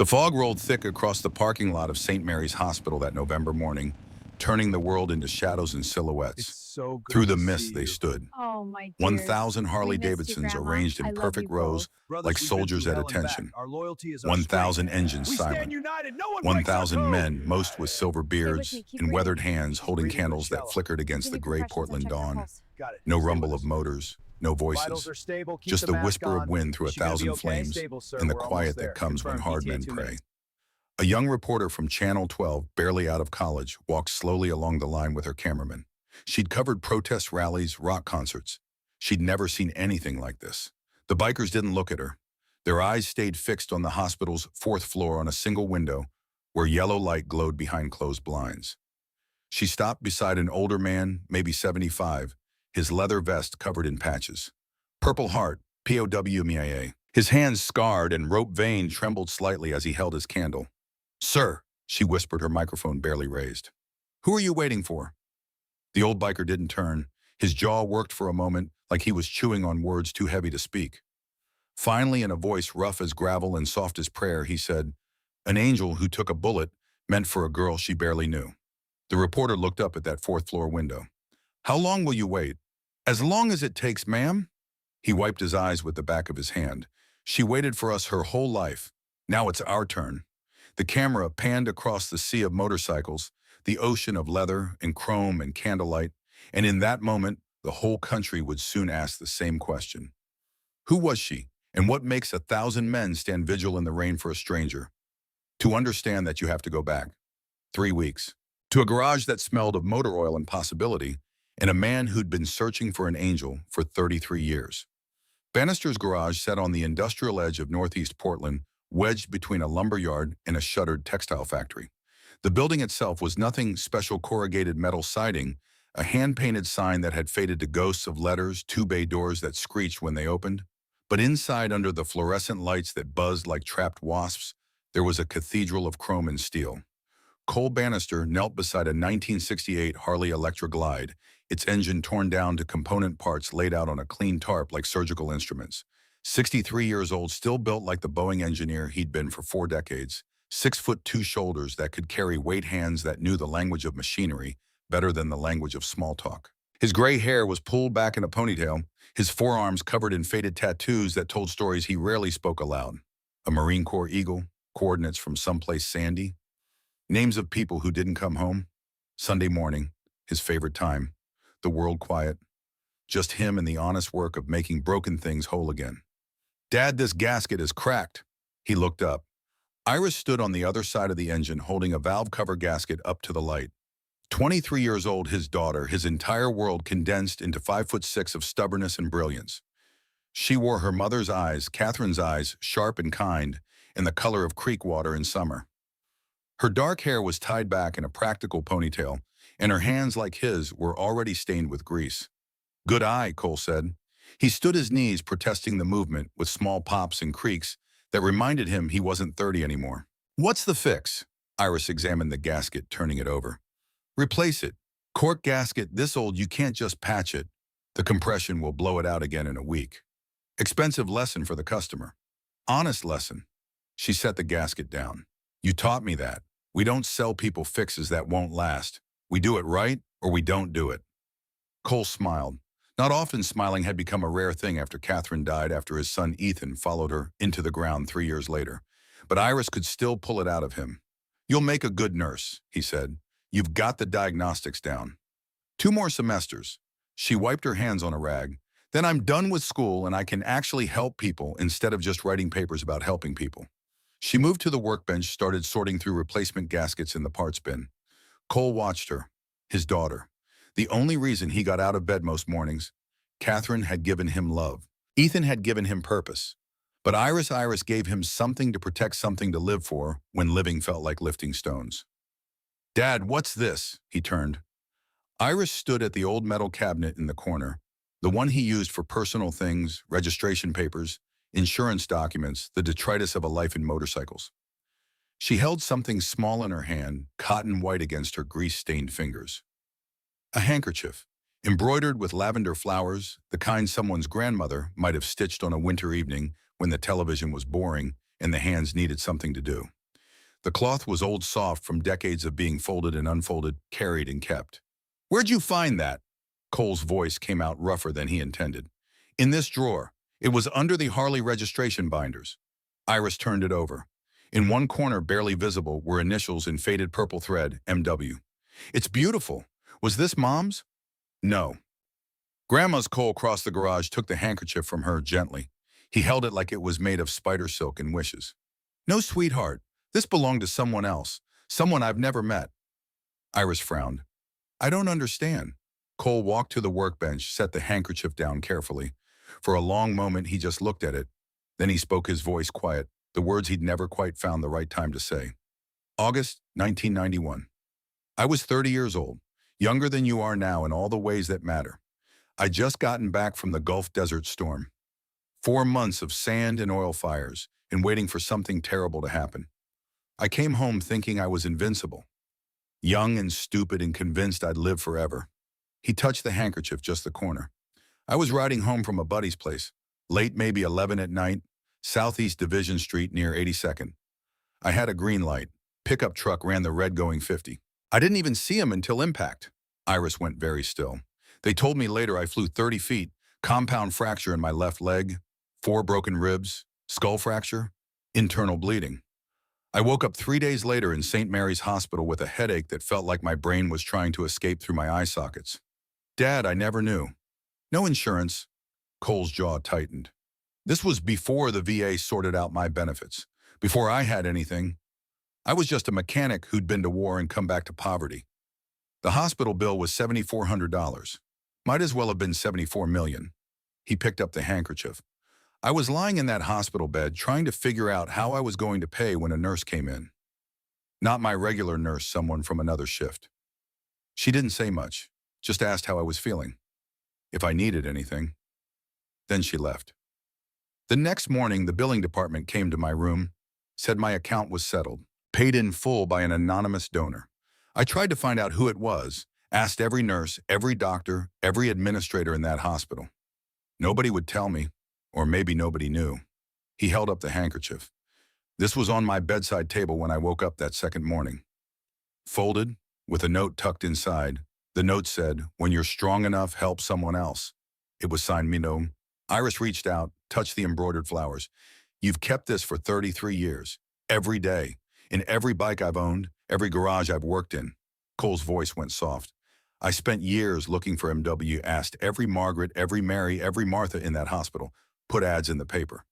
The fog rolled thick across the parking lot of St. Mary's Hospital that November morning, turning the world into shadows and It's silhouettes. so Through good the to mist see they you. stood, Oh, my dears. 1,000 We missed you, Harley-Davidsons Grandma. arranged I in love perfect you rows both. like Brothers, we've been soldiers through at hell and back. attention. Our loyalty is our strength. 1,000 engines We stand silent. united. No one breaks our 1,000 code. men, most with silver Stay with beards me. Keep and breathing. weathered hands She's holding breathing, but candles that shallow. flickered against the Continue gray compressions. I'm Portland checking her dawn. pulse. Got it. No Stay with rumble of us. motors, no Vitals voices. are stable. Keep Just the the mask whisper of on. wind through Is a she gonna be thousand okay? flames Stable, sir. and the We're almost quiet there. that comes when Confirmed. hard ETA men 2 pray. minutes. A young reporter from Channel 12, barely out of college, walked slowly along the line with her cameraman. She'd covered protest rallies, rock concerts. She'd never seen anything like this. The bikers didn't look at her. Their eyes stayed fixed on the hospital's fourth floor on a single window where yellow light glowed behind closed blinds. She stopped beside an older man, maybe 75, his leather vest covered in patches. Purple Heart, POWMIA. His hands scarred and rope-veined trembled slightly as he held his candle. "Sir," she whispered, her microphone barely raised. "Who are you waiting for?" The old biker didn't turn. His jaw worked for a moment, like he was chewing on words too heavy to speak. Finally, in a voice rough as gravel and soft as prayer, he said, "An angel who took a bullet meant for a girl she barely knew." The reporter looked up at that fourth-floor window. "How long will you wait?" "As long as it takes, ma'am." He wiped his eyes with the back of his hand. "She waited for us her whole life. Now it's our turn." The camera panned across the sea of motorcycles, the ocean of leather and chrome and candlelight, and in that moment, the whole country would soon ask the same question. Who was she, and what makes 1,000 men stand vigil in the rain for a stranger? To understand that, you have to go back 3 weeks, to a garage that smelled of motor oil and possibility, and a man who'd been searching for an angel for 33 years. Bannister's garage sat on the industrial edge of northeast Portland, wedged between a lumber yard and a shuttered textile factory. The building itself was nothing special: corrugated metal siding, a hand-painted sign that had faded to ghosts of letters, two bay doors that screeched when they opened. But inside, under the fluorescent lights that buzzed like trapped wasps, there was a cathedral of chrome and steel. Cole Bannister knelt beside a 1968 Harley Electra Glide, its engine torn down to component parts laid out on a clean tarp like surgical instruments. 63 years old, still built like the Boeing engineer he'd been for 4 decades. 6'2" shoulders that could carry weight, hands that knew the language of machinery better than the language of small talk. His gray hair was pulled back in a ponytail, his forearms covered in faded tattoos that told stories he rarely spoke aloud. A Marine Corps eagle, coordinates from someplace sandy, names of people who didn't come home. Sunday morning, his favorite time. The world quiet. Just him and the honest work of making broken things whole again. "Dad, this gasket is cracked." He looked up. Iris stood on the other side of the engine, holding a valve cover gasket up to the light. 23 years old, his daughter, his entire world condensed into 5'6" of stubbornness and brilliance. She wore her mother's eyes, Catherine's eyes, sharp and kind, and the color of creek water in summer. Her dark hair was tied back in a practical ponytail, and her hands, like his, were already stained with grease. "Good eye," Cole said. He stood his knees, protesting the movement with small pops and creaks that reminded him he wasn't 30 anymore. "What's the fix?" Iris examined the gasket, turning it over. "Replace it. Cork gasket this old, you can't just patch it. The compression will blow it out again in a week." Expensive lesson for the customer. Honest lesson. She set the gasket down. "You taught me that. We don't sell people fixes that won't last. We do it right, or we don't do it." Cole smiled. Not often smiling had become a rare thing after Catherine died, after his son Ethan followed her into the ground 3 years later. But Iris could still pull it out of him. "You'll make a good nurse," he said. "You've got the diagnostics down. 2 more semesters." She wiped her hands on a rag. "Then I'm done with school and I can actually help people instead of just writing papers about helping people." She moved to the workbench, started sorting through replacement gaskets in the parts bin. Cole watched her, his daughter. The only reason he got out of bed most mornings. Catherine had given him love. Ethan had given him purpose. But Iris gave him something to protect, something to live for when living felt like lifting stones. "Dad, what's this?" He turned. Iris stood at the old metal cabinet in the corner, the one he used for personal things, registration papers, insurance documents, the detritus of a life in motorcycles. She held something small in her hand, cotton white against her grease-stained fingers. A handkerchief, embroidered with lavender flowers, the kind someone's grandmother might have stitched on a winter evening when the television was boring and the hands needed something to do. The cloth was old soft from decades of being folded and unfolded, carried and kept. "Where'd you find that?" Cole's voice came out rougher than he intended. "In this drawer. It was under the Harley registration binders." Iris turned it over. In one corner, barely visible, were initials in faded purple thread, MW. "It's beautiful. Was this Mom's?" "No." Grandma's. Cole crossed the garage, took the handkerchief from her gently. He held it like it was made of spider silk and wishes. "No, sweetheart. This belonged to someone else. Someone I've never met." Iris frowned. "I don't understand." Cole walked to the workbench, set the handkerchief down carefully. For a long moment, he just looked at it. Then he spoke, his voice quiet, the words he'd never quite found the right time to say. "August 1991. I was 30 years old, younger than you are now in all the ways that matter. I'd just gotten back from the Gulf Desert Storm. 4 months of sand and oil fires, and waiting for something terrible to happen. I came home thinking I was invincible. Young and stupid and convinced I'd live forever." He touched the handkerchief, just the corner. "I was riding home from a buddy's place, late, maybe 11 at night, Southeast Division Street near 82nd. I had a green light. Pickup truck ran the red going 50. I didn't even see him until impact." Iris went very still. "They told me later I flew 30 feet, compound fracture in my left leg, 4 broken ribs, skull fracture, internal bleeding. I woke up 3 days later in St. Mary's Hospital with a headache that felt like my brain was trying to escape through my eye sockets. Dad, I never knew. No insurance." Cole's jaw tightened. "This was before the VA sorted out my benefits. Before I had anything. I was just a mechanic who'd been to war and come back to poverty. The hospital bill was $7,400. Might as well have been $74 million. He picked up the handkerchief. "I was lying in that hospital bed trying to figure out how I was going to pay when a nurse came in. Not my regular nurse, someone from another shift. She didn't say much, just asked how I was feeling, if I needed anything. Then she left. The next morning, the billing department came to my room, said my account was settled, paid in full by an anonymous donor. I tried to find out who it was, asked every nurse, every doctor, every administrator in that hospital. Nobody would tell me. Or maybe nobody knew." He held up the handkerchief. "This was on my bedside table when I woke up that second morning. Folded, with a note tucked inside. The note said, 'When you're strong enough, help someone else.' It was signed Mino." Iris reached out, touched the embroidered flowers. "You've kept this for 33 years. Every day. In every bike I've owned, every garage I've worked in." Cole's voice went soft. "I spent years looking for MW, asked every Margaret, every Mary, every Martha in that hospital. Put ads in the paper.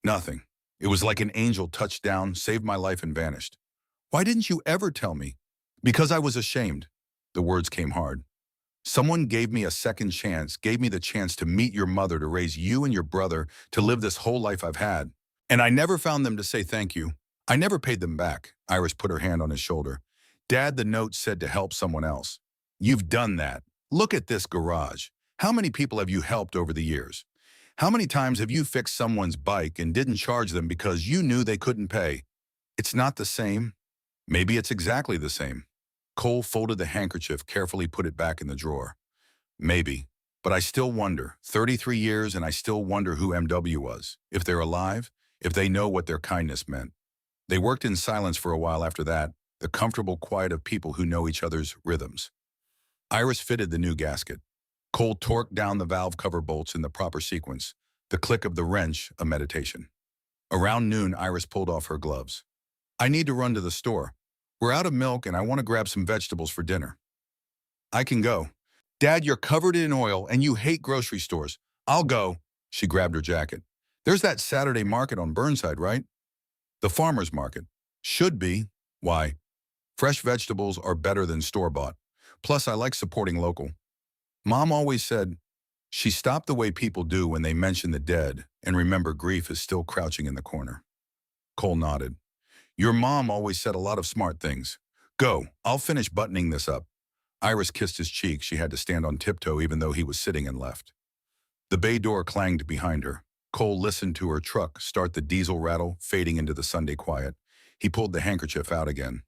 Nothing. It was like an angel touched down, saved my life and vanished. Why didn't you ever tell me?" "Because I was ashamed." The words came hard. "Someone gave me a second chance, gave me the chance to meet your mother, to raise you and your brother, to live this whole life I've had. And I never found them to say thank you. I never paid them back." Iris put her hand on his shoulder. "Dad, the note said to help someone else. You've done that. Look at this garage. How many people have you helped over the years? How many times have you fixed someone's bike and didn't charge them because you knew they couldn't pay? It's not the same. Maybe it's exactly the same." Cole folded the handkerchief, carefully put it back in the drawer. "Maybe. But I still wonder. 33 years and I still wonder who MW was. If they're alive, if they know what their kindness meant." They worked in silence for a while after that, the comfortable quiet of people who know each other's rhythms. Iris fitted the new gasket. Cole torqued down the valve cover bolts in the proper sequence, the click of the wrench a meditation. Around noon, Iris pulled off her gloves. "I need to run to the store. We're out of milk and I want to grab some vegetables for dinner." "I can go." "Dad, you're covered in oil and you hate grocery stores." "I'll go." She grabbed her jacket. "There's that Saturday market on Burnside, right?" "The farmer's market." "Should be." "Why?" "Fresh vegetables are better than store-bought. Plus, I like supporting local. Mom always said." She stopped the way people do when they mention the dead and remember grief is still crouching in the corner. Cole nodded. "Your mom always said a lot of smart things. Go, I'll finish buttoning this up." Iris kissed his cheek. She had to stand on tiptoe even though he was sitting, and left. The bay door clanged behind her. Cole listened to her truck start, the diesel rattle fading into the Sunday quiet. He pulled the handkerchief out again.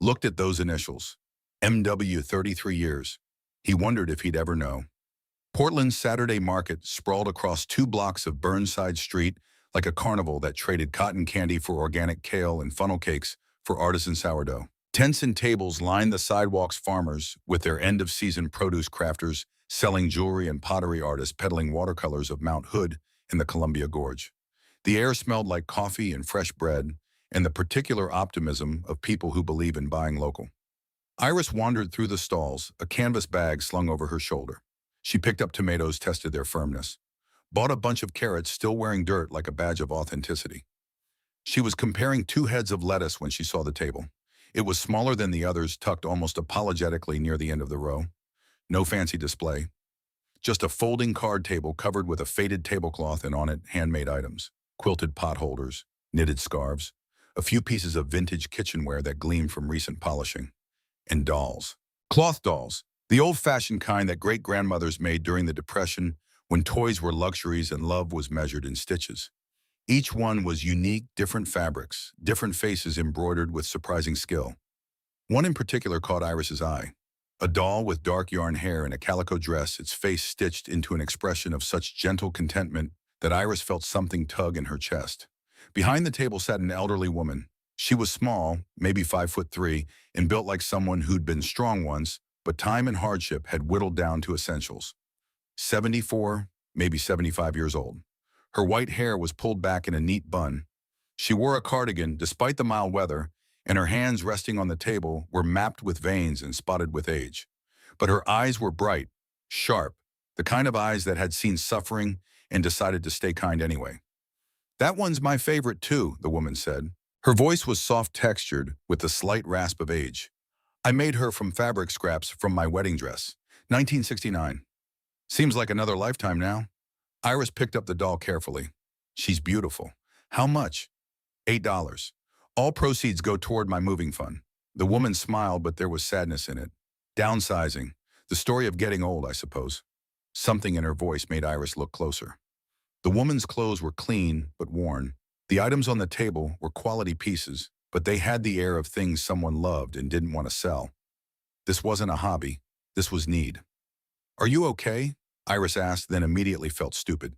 Looked at those initials. MW, 33 years. He wondered if he'd ever know. Portland's Saturday market sprawled across 2 blocks of Burnside Street like a carnival that traded cotton candy for organic kale and funnel cakes for artisan sourdough. Tents and tables lined the sidewalks, farmers with their end-of-season produce crafters selling jewelry and pottery artists peddling watercolors of Mount Hood in the Columbia Gorge. The air smelled like coffee and fresh bread and the particular optimism of people who believe in buying local. Iris wandered through the stalls, a canvas bag slung over her shoulder. She picked up tomatoes, tested their firmness. Bought a bunch of carrots, still wearing dirt like a badge of authenticity. She was comparing 2 heads of lettuce when she saw the table. It was smaller than the others, tucked almost apologetically near the end of the row. No fancy display. Just a folding card table covered with a faded tablecloth and on it handmade items. Quilted pot holders, knitted scarves, a few pieces of vintage kitchenware that gleamed from recent polishing. And dolls. Cloth dolls. The old-fashioned kind that great-grandmothers made during the Depression when toys were luxuries and love was measured in stitches. Each one was unique, different fabrics, different faces embroidered with surprising skill. One in particular caught Iris's eye. A doll with dark yarn hair and a calico dress, its face stitched into an expression of such gentle contentment that Iris felt something tug in her chest. Behind the table sat an elderly woman. She was small, maybe 5'3", and built like someone who'd been strong once, but time and hardship had whittled down to essentials. 74, maybe 75 years old. Her white hair was pulled back in a neat bun. She wore a cardigan despite the mild weather, and her hands resting on the table were mapped with veins and spotted with age. But her eyes were bright, sharp, the kind of eyes that had seen suffering and decided to stay kind anyway. "That one's my favorite too," the woman said. Her voice was soft-textured with the slight rasp of age. "I made her from fabric scraps from my wedding dress. 1969. Seems like another lifetime now." Iris picked up the doll carefully. "She's beautiful. How much?" $8. "All proceeds go toward my moving fund." The woman smiled, but there was sadness in it. "Downsizing. The story of getting old, I suppose." Something in her voice made Iris look closer. The woman's clothes were clean but worn. The items on the table were quality pieces, but they had the air of things someone loved and didn't want to sell. This wasn't a hobby. This was need. "Are you okay?" Iris asked, then immediately felt stupid.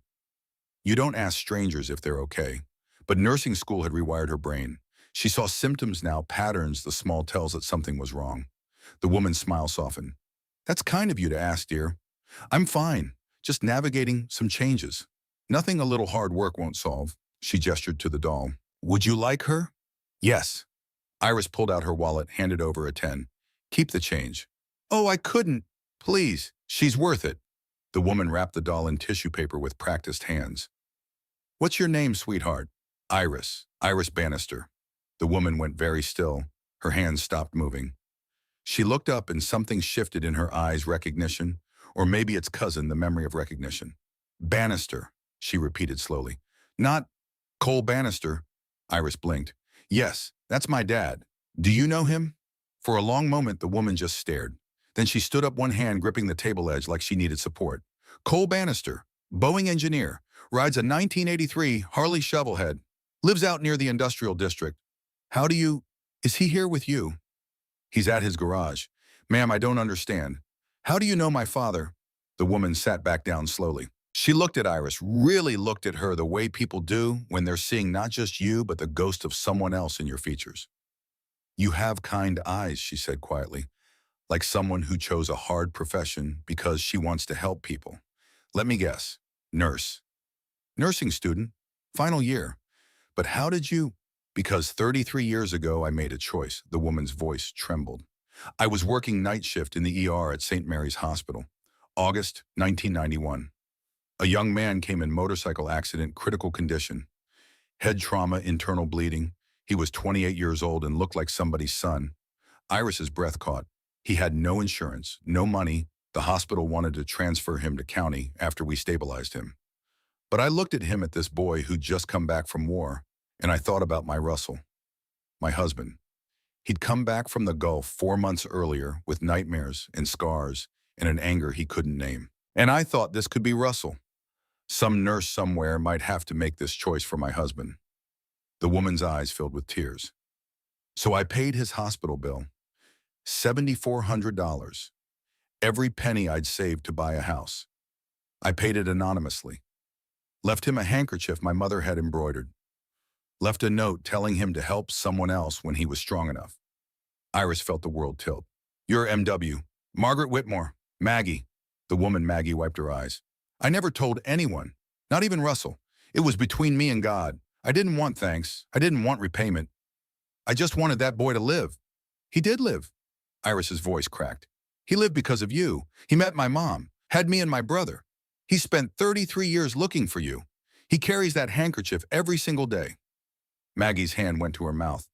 You don't ask strangers if they're okay. But nursing school had rewired her brain. She saw symptoms now, patterns, the small tells that something was wrong. The woman's smile softened. "That's kind of you to ask, dear. I'm fine, just navigating some changes. Nothing a little hard work won't solve." She gestured to the doll. "Would you like her?" "Yes." Iris pulled out her wallet, handed over a 10. "Keep the change." "Oh, I couldn't. Please, she's worth it." The woman wrapped the doll in tissue paper with practiced hands. "What's your name, sweetheart?" "Iris. Iris Bannister." The woman went very still. Her hands stopped moving. She looked up and something shifted in her eyes, recognition, or maybe its cousin, the memory of recognition. "Bannister," she repeated slowly. "Not Cole Bannister." Iris blinked. "Yes, that's my dad. Do you know him?" For a long moment, the woman just stared. Then she stood up, one hand gripping the table edge like she needed support. "Cole Bannister, Boeing engineer, rides a 1983 Harley Shovelhead, lives out near the industrial district. How do you... Is he here with you?" "He's at his garage." "Ma'am, I don't understand. How do you know my father?" The woman sat back down slowly. She looked at Iris, really looked at her the way people do when they're seeing not just you, but the ghost of someone else in your features. "You have kind eyes," she said quietly, like someone who chose a hard profession because she wants to help people. "Let me guess. Nurse." "Nursing student. Final year. But how did you..." "Because 33 years ago I made a choice." The woman's voice trembled. "I was working night shift in the ER at St. Mary's Hospital. August 1991. A young man came in motorcycle accident, critical condition. Head trauma, internal bleeding. He was 28 years old and looked like somebody's son." Iris's breath caught. He had no insurance, no money. The hospital wanted to transfer him to county after we stabilized him. But I looked at him, at this boy who'd just come back from war, and I thought about my Russell, my husband. He'd come back from the Gulf 4 months earlier with nightmares and scars and an anger he couldn't name. And I thought this could be Russell. Some nurse somewhere might have to make this choice for my husband. The woman's eyes filled with tears. So I paid his hospital bill. $7,400. Every penny I'd saved to buy a house. I paid it anonymously. Left him a handkerchief my mother had embroidered. Left a note telling him to help someone else when he was strong enough. Iris felt the world tilt. You're M.W. Margaret Whitmore. Maggie. The woman Maggie wiped her eyes. I never told anyone, not even Russell. It was between me and God. I didn't want thanks. I didn't want repayment. I just wanted that boy to live. He did live. Iris's voice cracked. He lived because of you. He met my mom, had me and my brother. He spent 33 years looking for you. He carries that handkerchief every single day. Maggie's hand went to her mouth.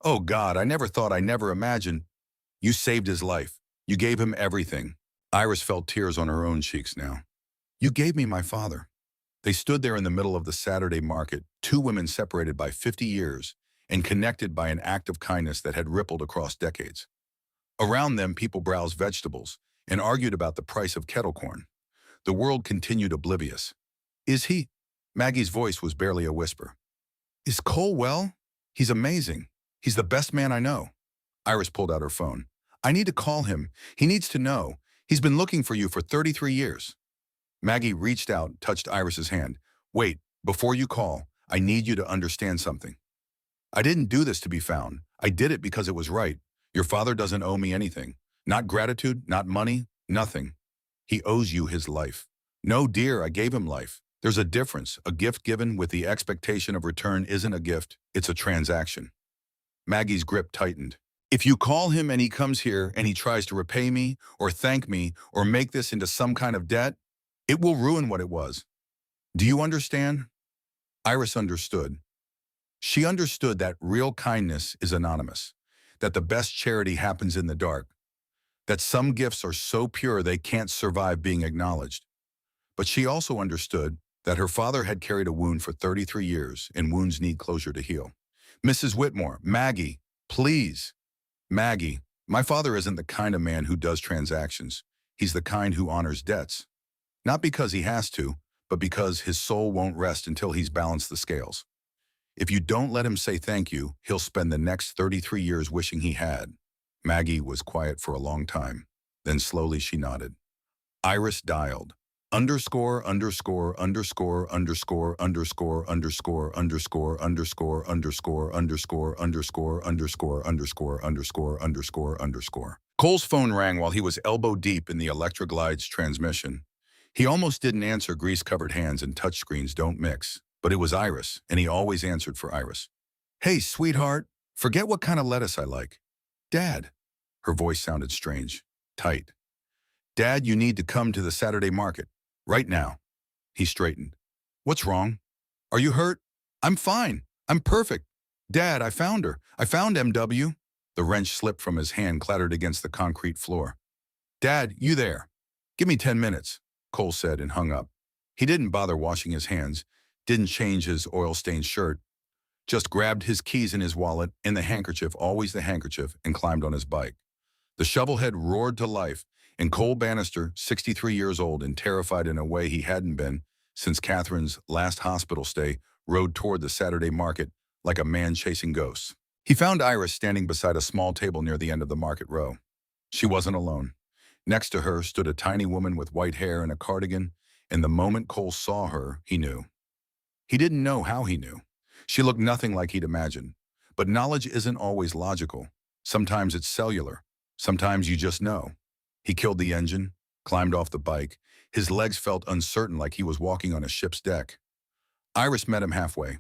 Oh God, I never imagined. You saved his life. You gave him everything. Iris felt tears on her own cheeks now. You gave me my father. They stood there in the middle of the Saturday market, two women separated by 50 years and connected by an act of kindness that had rippled across decades. Around them, people browsed vegetables and argued about the price of kettle corn. The world continued oblivious. Is he? Maggie's voice was barely a whisper. Is Cole well? He's amazing. He's the best man I know. Iris pulled out her phone. I need to call him. He needs to know. He's been looking for you for 33 years. Maggie reached out and touched Iris's hand. Wait, before you call, I need you to understand something. I didn't do this to be found. I did it because it was right. Your father doesn't owe me anything. Not gratitude, not money, nothing. He owes you his life. No, dear, I gave him life. There's a difference. A gift given with the expectation of return isn't a gift, it's a transaction. Maggie's grip tightened. If you call him and he comes here and he tries to repay me or thank me or make this into some kind of debt, it will ruin what it was. Do you understand? Iris understood. She understood that real kindness is anonymous, that the best charity happens in the dark, that some gifts are so pure they can't survive being acknowledged. But she also understood that her father had carried a wound for 33 years and wounds need closure to heal. Mrs. Whitmore, Maggie, please. Maggie, my father isn't the kind of man who does transactions. He's the kind who honors debts. Not because he has to, but because his soul won't rest until he's balanced the scales. If you don't let him say thank you, he'll spend the next 33 years wishing he had. Maggie was quiet for a long time. Then slowly she nodded. Iris dialed. Underscore, underscore, underscore, underscore, underscore, underscore, underscore, underscore, underscore, underscore, underscore, underscore, underscore, underscore, underscore, underscore. Cole's phone rang while he was elbow deep in the Electroglide's transmission. He almost didn't answer. Grease-covered hands and touchscreens don't mix. But it was Iris, and he always answered for Iris. Hey, sweetheart, forget what kind of lettuce I like. Dad. Her voice sounded strange, tight. Dad, you need to come to the Saturday market. Right now. He straightened. What's wrong? Are you hurt? I'm fine. I'm perfect. Dad, I found her. I found M.W. The wrench slipped from his hand, clattered against the concrete floor. Dad, you there? Give me 10 minutes, Cole said and hung up. He didn't bother washing his hands, didn't change his oil-stained shirt, just grabbed his keys in his wallet and the handkerchief, always the handkerchief, and climbed on his bike. The shovelhead roared to life, and Cole Bannister, 63 years old and terrified in a way he hadn't been since Catherine's last hospital stay, rode toward the Saturday market like a man chasing ghosts. He found Iris standing beside a small table near the end of the market row. She wasn't alone. Next to her stood a tiny woman with white hair and a cardigan, and the moment Cole saw her, he knew. He didn't know how he knew. She looked nothing like he'd imagined. But knowledge isn't always logical. Sometimes it's cellular. Sometimes you just know. He killed the engine, climbed off the bike. His legs felt uncertain like he was walking on a ship's deck. Iris met him halfway.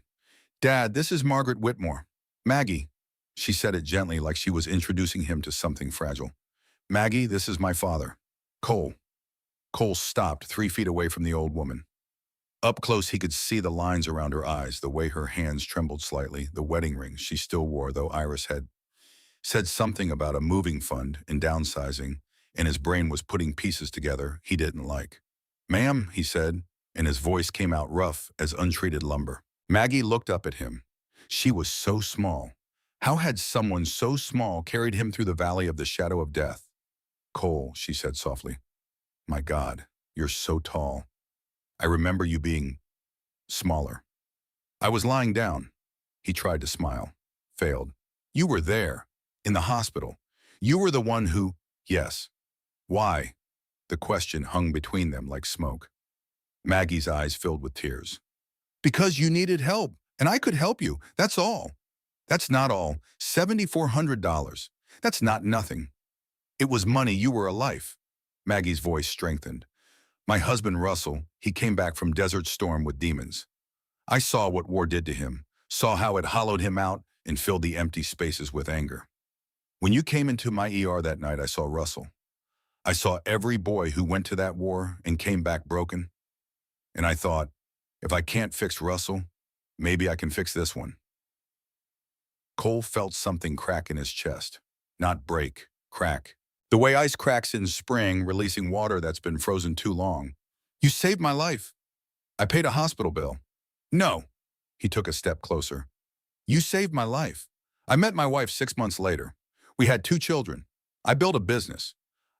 Dad, this is Margaret Whitmore. Maggie. She said it gently like she was introducing him to something fragile. Maggie, this is my father. Cole. Cole stopped 3 feet away from the old woman. Up close, he could see the lines around her eyes, the way her hands trembled slightly, the wedding ring she still wore, though Iris had said something about a moving fund and downsizing, and his brain was putting pieces together he didn't like. Ma'am, he said, and his voice came out rough as untreated lumber. Maggie looked up at him. She was so small. How had someone so small carried him through the valley of the shadow of death? Cole, she said softly. My God, you're so tall. I remember you being smaller. I was lying down. He tried to smile. Failed. You were there, in the hospital. You were the one who, yes. Why? The question hung between them like smoke. Maggie's eyes filled with tears. Because you needed help, and I could help you. That's all. That's not all. $7,400. That's not nothing. It was money. You were a life. Maggie's voice strengthened. My husband, Russell, he came back from Desert Storm with demons. I saw what war did to him, saw how it hollowed him out and filled the empty spaces with anger. When you came into my ER that night, I saw Russell. I saw every boy who went to that war and came back broken. And I thought, if I can't fix Russell, maybe I can fix this one. Cole felt something crack in his chest. Not break, crack. The way ice cracks in spring, releasing water that's been frozen too long. You saved my life. I paid a hospital bill. No. He took a step closer. You saved my life. I met my wife 6 months later. We had 2 children. I built a business.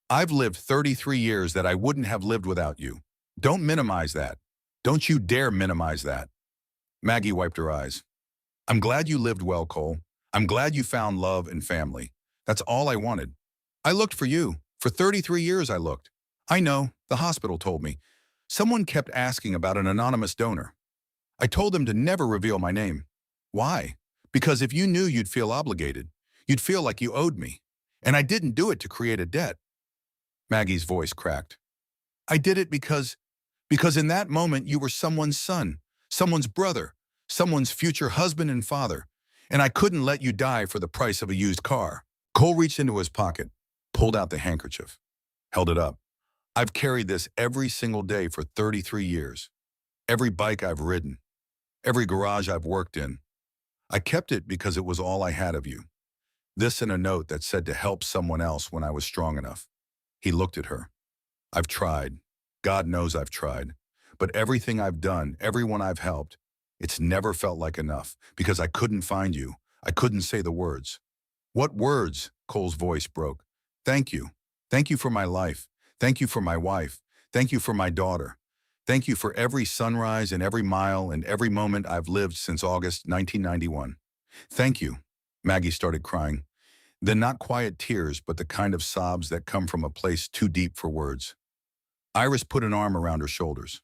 I've lived 33 years that I wouldn't have lived without you. Don't minimize that. Don't you dare minimize that. Maggie wiped her eyes. I'm glad you lived well, Cole. I'm glad you found love and family. That's all I wanted. I looked for you. For 33 years I looked. I know, the hospital told me. Someone kept asking about an anonymous donor. I told them to never reveal my name. Why? Because if you knew, you'd feel obligated. You'd feel like you owed me. And I didn't do it to create a debt. Maggie's voice cracked. I did it because in that moment you were someone's son, someone's brother, someone's future husband and father, and I couldn't let you die for the price of a used car. Cole reached into his pocket, pulled out the handkerchief, held it up. I've carried this every single day for 33 years. Every bike I've ridden, every garage I've worked in. I kept it because it was all I had of you. This and a note that said to help someone else when I was strong enough. He looked at her. I've tried. God knows I've tried. But everything I've done, everyone I've helped, it's never felt like enough because I couldn't find you. I couldn't say the words. What words? Cole's voice broke. Thank you. Thank you for my life. Thank you for my wife. Thank you for my daughter. Thank you for every sunrise and every mile and every moment I've lived since August 1991. Thank you. Maggie started crying. Then not quiet tears, but the kind of sobs that come from a place too deep for words. Iris put an arm around her shoulders.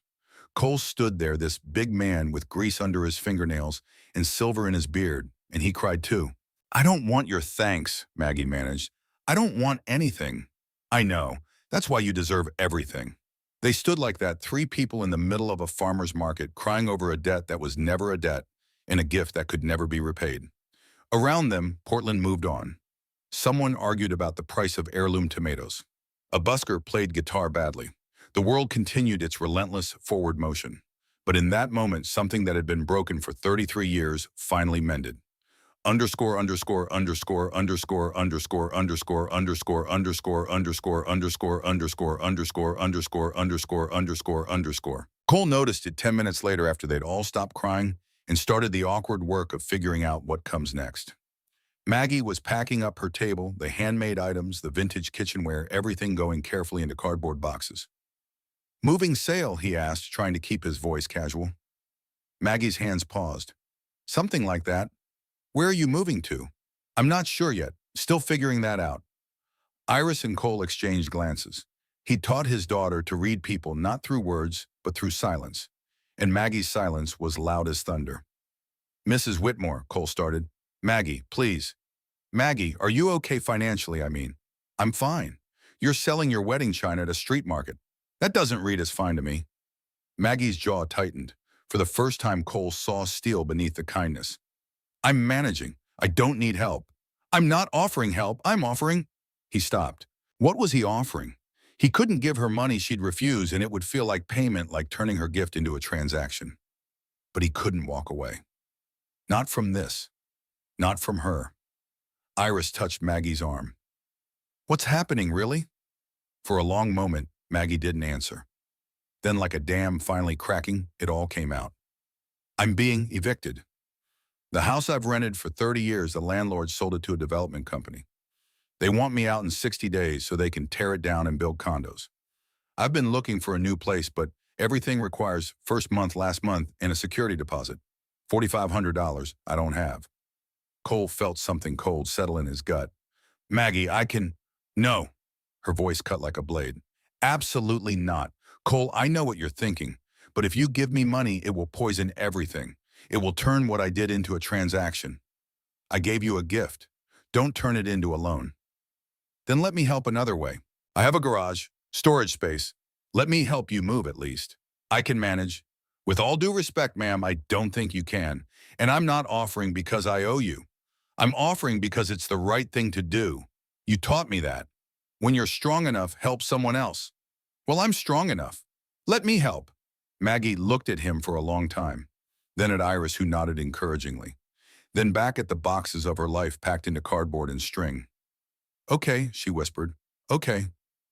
Cole stood there, this big man with grease under his fingernails and silver in his beard, and he cried too. I don't want your thanks, Maggie managed. I don't want anything. I know. That's why you deserve everything. They stood like that, 3 people in the middle of a farmer's market, crying over a debt that was never a debt and a gift that could never be repaid. Around them, Portland moved on. Someone argued about the price of heirloom tomatoes. A busker played guitar badly. The world continued its relentless forward motion. But in that moment, something that had been broken for 33 years finally mended. Underscore, underscore, underscore, underscore, underscore, underscore, underscore, underscore, underscore, underscore, underscore, underscore, underscore, underscore, underscore, underscore. Cole noticed it 10 minutes later after they'd all stopped crying and started the awkward work of figuring out what comes next. Maggie was packing up her table, the handmade items, the vintage kitchenware, everything going carefully into cardboard boxes. Moving sale, he asked, trying to keep his voice casual. Maggie's hands paused. Something like that. Where are you moving to? I'm not sure yet, still figuring that out. Iris and Cole exchanged glances. He'd taught his daughter to read people not through words, but through silence. And Maggie's silence was loud as thunder. Mrs. Whitmore, Cole started. Maggie, please. Maggie, are you okay financially, I mean? I'm fine. You're selling your wedding china at a street market. That doesn't read as fine to me. Maggie's jaw tightened. For the first time, Cole saw steel beneath the kindness. I'm managing. I don't need help. I'm not offering help. I'm offering. He stopped. What was he offering? He couldn't give her money she'd refuse, and it would feel like payment, like turning her gift into a transaction. But he couldn't walk away. Not from this. Not from her. Iris touched Maggie's arm. What's happening, really? For a long moment, Maggie didn't answer. Then, like a dam finally cracking, it all came out. I'm being evicted. The house I've rented for 30 years, the landlord sold it to a development company. They want me out in 60 days so they can tear it down and build condos. I've been looking for a new place, but everything requires first month, last month, and a security deposit. $4,500 I don't have. Cole felt something cold settle in his gut. Maggie, I can... No. Her voice cut like a blade. Absolutely not. Cole, I know what you're thinking, But if you give me money, it will poison everything. It will turn what I did into a transaction. I gave you a gift. Don't turn it into a loan. Then let me help another way. I have a garage, storage space. Let me help you move at least. I can manage. With all due respect, ma'am, I don't think you can. And I'm not offering because I owe you. I'm offering because it's the right thing to do. You taught me that. When you're strong enough, help someone else. Well, I'm strong enough. Let me help. Maggie looked at him for a long time, then at Iris, who nodded encouragingly, then back at the boxes of her life packed into cardboard and string. Okay, she whispered. Okay.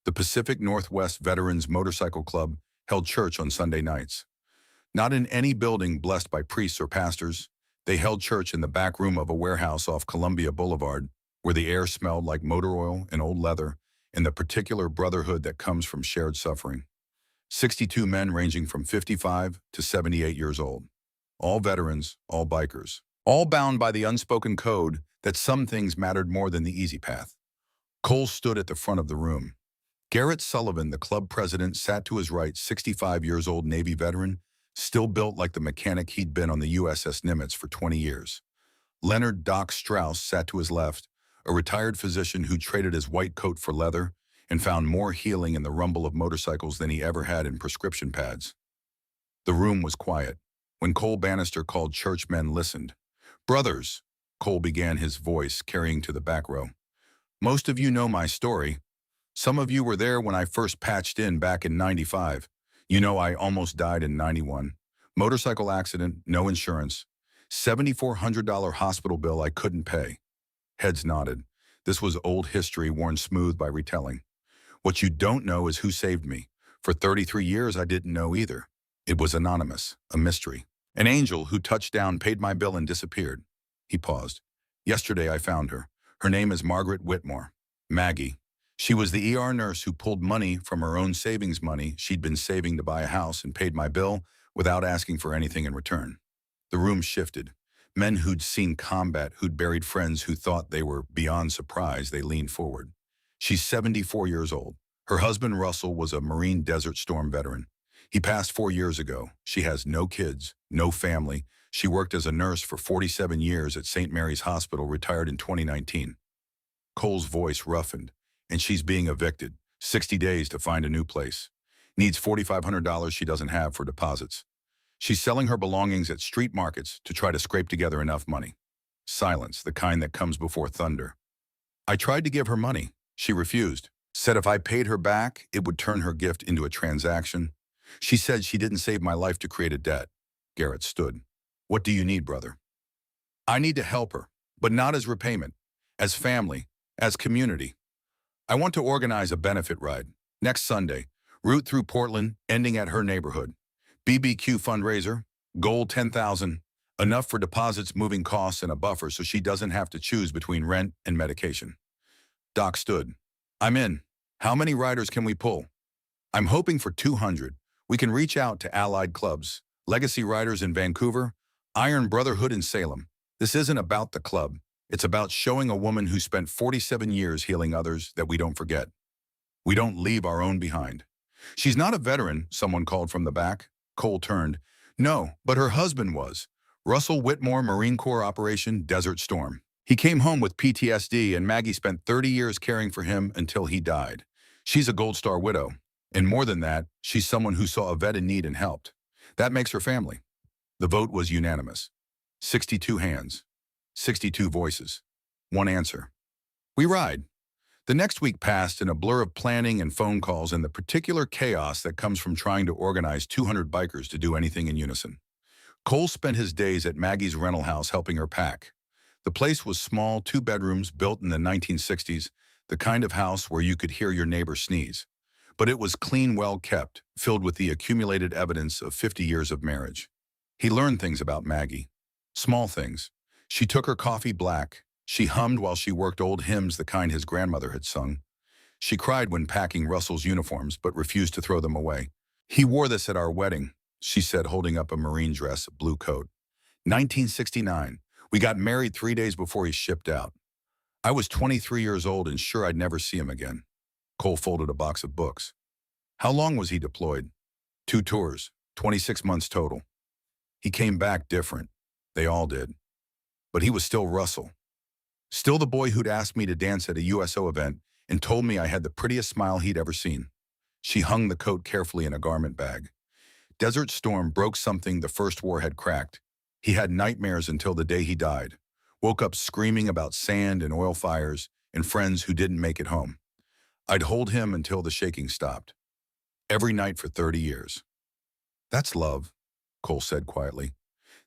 The Pacific Northwest Veterans Motorcycle Club held church on Sunday nights. Not in any building blessed by priests or pastors. They held church in the back room of a warehouse off Columbia Boulevard, where the air smelled like motor oil and old leather, and the particular brotherhood that comes from shared suffering. 62 men ranging from 55 to 78 years old. All veterans, all bikers. All bound by the unspoken code that some things mattered more than the easy path. Cole stood at the front of the room. Garrett Sullivan, the club president, sat to his right, 65 years old Navy veteran, still built like the mechanic he'd been on the USS Nimitz for 20 years. Leonard Doc Strauss sat to his left, a retired physician who traded his white coat for leather and found more healing in the rumble of motorcycles than he ever had in prescription pads. The room was quiet. When Cole Bannister called, churchmen listened. Brothers, Cole began, his voice carrying to the back row. Most of you know my story. Some of you were there when I first patched in back in '95. You know I almost died in '91. Motorcycle accident, no insurance. $7,400 hospital bill I couldn't pay. Heads nodded. This was old history worn smooth by retelling. What you don't know is who saved me. For 33 years, I didn't know either. It was anonymous, a mystery. An angel who touched down, paid my bill, and disappeared. He paused. Yesterday, I found her. Her name is Margaret Whitmore. Maggie. She was the ER nurse who pulled money from her own savings money she'd been saving to buy a house and paid my bill without asking for anything in return. The room shifted. Men who'd seen combat, who'd buried friends who thought they were beyond surprise, they leaned forward. She's 74 years old. Her husband, Russell, was a Marine Desert Storm veteran. He passed 4 years ago. She has no kids, no family. She worked as a nurse for 47 years at St. Mary's Hospital, retired in 2019. Cole's voice roughened. And she's being evicted. 60 days to find a new place. Needs $4,500 she doesn't have for deposits. She's selling her belongings at street markets to try to scrape together enough money. Silence, the kind that comes before thunder. I tried to give her money. She refused. Said if I paid her back, it would turn her gift into a transaction. She said she didn't save my life to create a debt. Garrett stood. What do you need, brother? I need to help her, but not as repayment. As family. As community. I want to organize a benefit ride. Next Sunday. Route through Portland, ending at her neighborhood. BBQ fundraiser. Goal $10,000. Enough for deposits, moving costs, and a buffer so she doesn't have to choose between rent and medication. Doc stood. I'm in. How many riders can we pull? I'm hoping for 200. We can reach out to allied clubs. Legacy Riders in Vancouver. Iron Brotherhood in Salem. This isn't about the club. It's about showing a woman who spent 47 years healing others that we don't forget. We don't leave our own behind. She's not a veteran, someone called from the back. Cole turned. No, but her husband was. Russell Whitmore, Marine Corps Operation Desert Storm. He came home with PTSD, and Maggie spent 30 years caring for him until he died. She's a Gold Star widow. And more than that, she's someone who saw a vet in need and helped. That makes her family. The vote was unanimous. 62 hands. 62 voices. One answer. We ride. The next week passed in a blur of planning and phone calls and the particular chaos that comes from trying to organize 200 bikers to do anything in unison. Cole spent his days at Maggie's rental house helping her pack. The place was small, 2 bedrooms, built in the 1960s, the kind of house where you could hear your neighbor sneeze. But it was clean, well kept, filled with the accumulated evidence of 50 years of marriage. He learned things about Maggie. Small things. She took her coffee black. She hummed while she worked old hymns, the kind his grandmother had sung. She cried when packing Russell's uniforms, but refused to throw them away. He wore this at our wedding, she said, holding up a Marine dress, a blue coat. 1969. We got married 3 days before he shipped out. I was 23 years old and sure I'd never see him again. Cole folded a box of books. How long was he deployed? 2 tours. 26 months total. He came back different. They all did. But he was still Russell. Still the boy who'd asked me to dance at a USO event and told me I had the prettiest smile he'd ever seen. She hung the coat carefully in a garment bag. Desert Storm broke something the First War had cracked. He had nightmares until the day he died. Woke up screaming about sand and oil fires and friends who didn't make it home. I'd hold him until the shaking stopped. Every night for 30 years. That's love, Cole said quietly.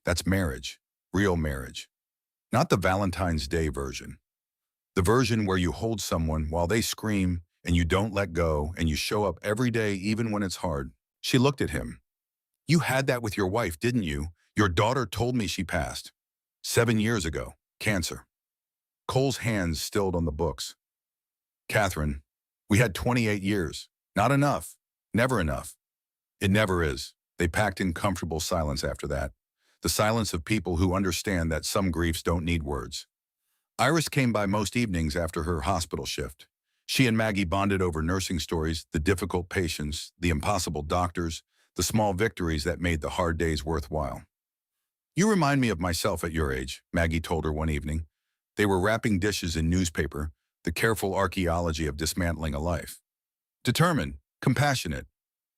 That's marriage. Real marriage. Not the Valentine's Day version. The version where you hold someone while they scream and you don't let go and you show up every day even when it's hard. She looked at him. You had that with your wife, didn't you? Your daughter told me she passed. 7 years ago. Cancer. Cole's hands stilled on the books. Catherine, we had 28 years. Not enough. Never enough. It never is. They packed in comfortable silence after that. The silence of people who understand that some griefs don't need words. Iris came by most evenings after her hospital shift. She and Maggie bonded over nursing stories, the difficult patients, the impossible doctors, the small victories that made the hard days worthwhile. You remind me of myself at your age, Maggie told her one evening. They were wrapping dishes in newspaper, the careful archaeology of dismantling a life. Determined, compassionate.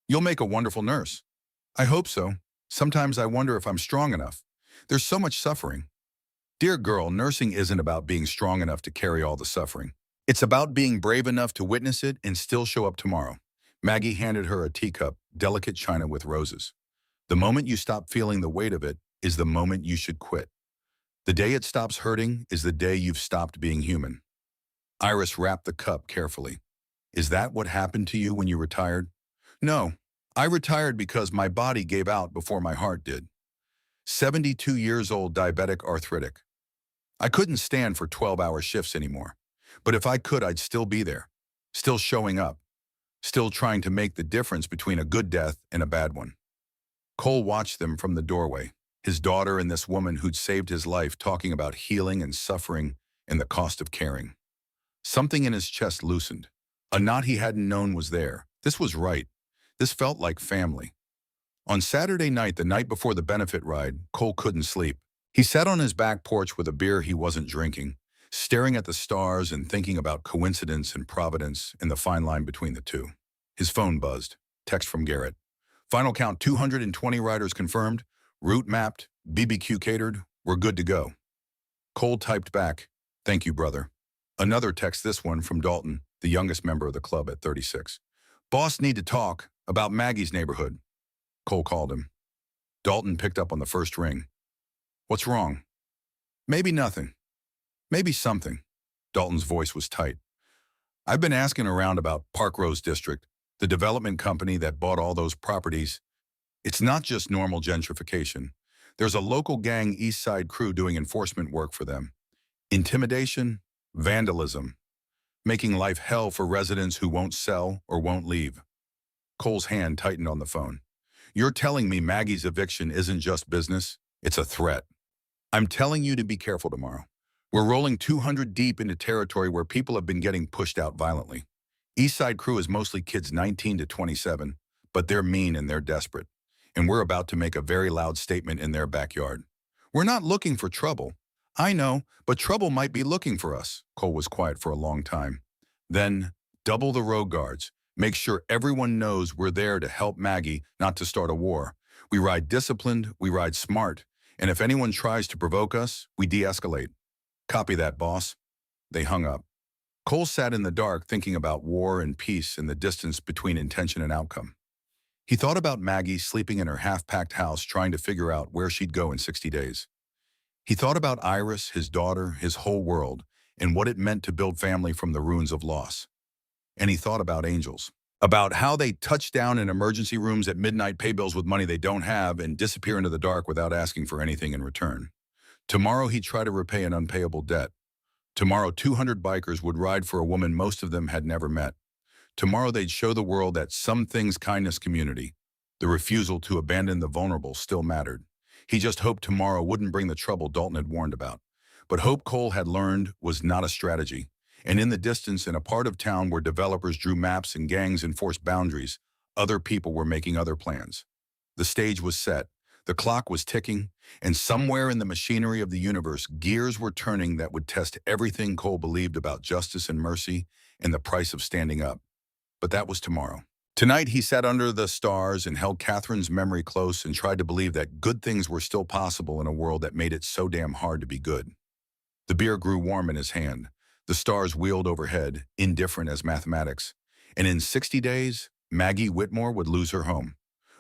You'll make a wonderful nurse. I hope so. Sometimes I wonder if I'm strong enough. There's so much suffering. Dear girl, nursing isn't about being strong enough to carry all the suffering. It's about being brave enough to witness it and still show up tomorrow. Maggie handed her a teacup, delicate china with roses. The moment you stop feeling the weight of it is the moment you should quit. The day it stops hurting is the day you've stopped being human. Iris wrapped the cup carefully. Is that what happened to you when you retired? No, I retired because my body gave out before my heart did. 72 years old, diabetic arthritic. I couldn't stand for 12-hour shifts anymore. But if I could, I'd still be there, still showing up, still trying to make the difference between a good death and a bad one. Cole watched them from the doorway, his daughter and this woman who'd saved his life talking about healing and suffering and the cost of caring. Something in his chest loosened. A knot he hadn't known was there. This was right. This felt like family. On Saturday night, the night before the benefit ride, Cole couldn't sleep. He sat on his back porch with a beer he wasn't drinking, staring at the stars and thinking about coincidence and providence and the fine line between the two. His phone buzzed. Text from Garrett. Final count 220 riders confirmed, route mapped, BBQ catered, we're good to go. Cole typed back, thank you, brother. Another text, this one from Dalton, the youngest member of the club at 36. Boss need to talk about Maggie's neighborhood. Cole called him. Dalton picked up on the first ring. What's wrong? Maybe nothing. Maybe something. Dalton's voice was tight. I've been asking around about Park Rose District, the development company that bought all those properties. It's not just normal gentrification. There's a local gang East Side crew doing enforcement work for them. Intimidation, vandalism, making life hell for residents who won't sell or won't leave. Cole's hand tightened on the phone. You're telling me Maggie's eviction isn't just business, it's a threat. I'm telling you to be careful tomorrow. We're rolling 200 deep into territory where people have been getting pushed out violently. East Side crew is mostly kids 19 to 27, but they're mean and they're desperate. And we're about to make a very loud statement in their backyard. We're not looking for trouble. I know, but trouble might be looking for us. Cole was quiet for a long time. Then, double the road guards. Make sure everyone knows we're there to help Maggie, not to start a war. We ride disciplined, we ride smart, and if anyone tries to provoke us, we de-escalate. Copy that, boss. They hung up. Cole sat in the dark thinking about war and peace and the distance between intention and outcome. He thought about Maggie sleeping in her half-packed house trying to figure out where she'd go in 60 days. He thought about Iris, his daughter, his whole world, and what it meant to build family from the ruins of loss. And he thought about angels, about how they touch down in emergency rooms at midnight, pay bills with money they don't have, and disappear into the dark without asking for anything in return. Tomorrow he'd try to repay an unpayable debt. Tomorrow 200 bikers would ride for a woman most of them had never met. Tomorrow they'd show the world that some things kindness community, the refusal to abandon the vulnerable, still mattered. He just hoped tomorrow wouldn't bring the trouble Dalton had warned about. But hope, Cole had learned, was not a strategy. And in the distance, in a part of town where developers drew maps and gangs enforced boundaries, other people were making other plans. The stage was set. The clock was ticking, and somewhere in the machinery of the universe, gears were turning that would test everything Cole believed about justice and mercy and the price of standing up. But that was tomorrow. Tonight, he sat under the stars and held Catherine's memory close and tried to believe that good things were still possible in a world that made it so damn hard to be good. The beer grew warm in his hand. The stars wheeled overhead, indifferent as mathematics. And in 60 days, Maggie Whitmore would lose her home,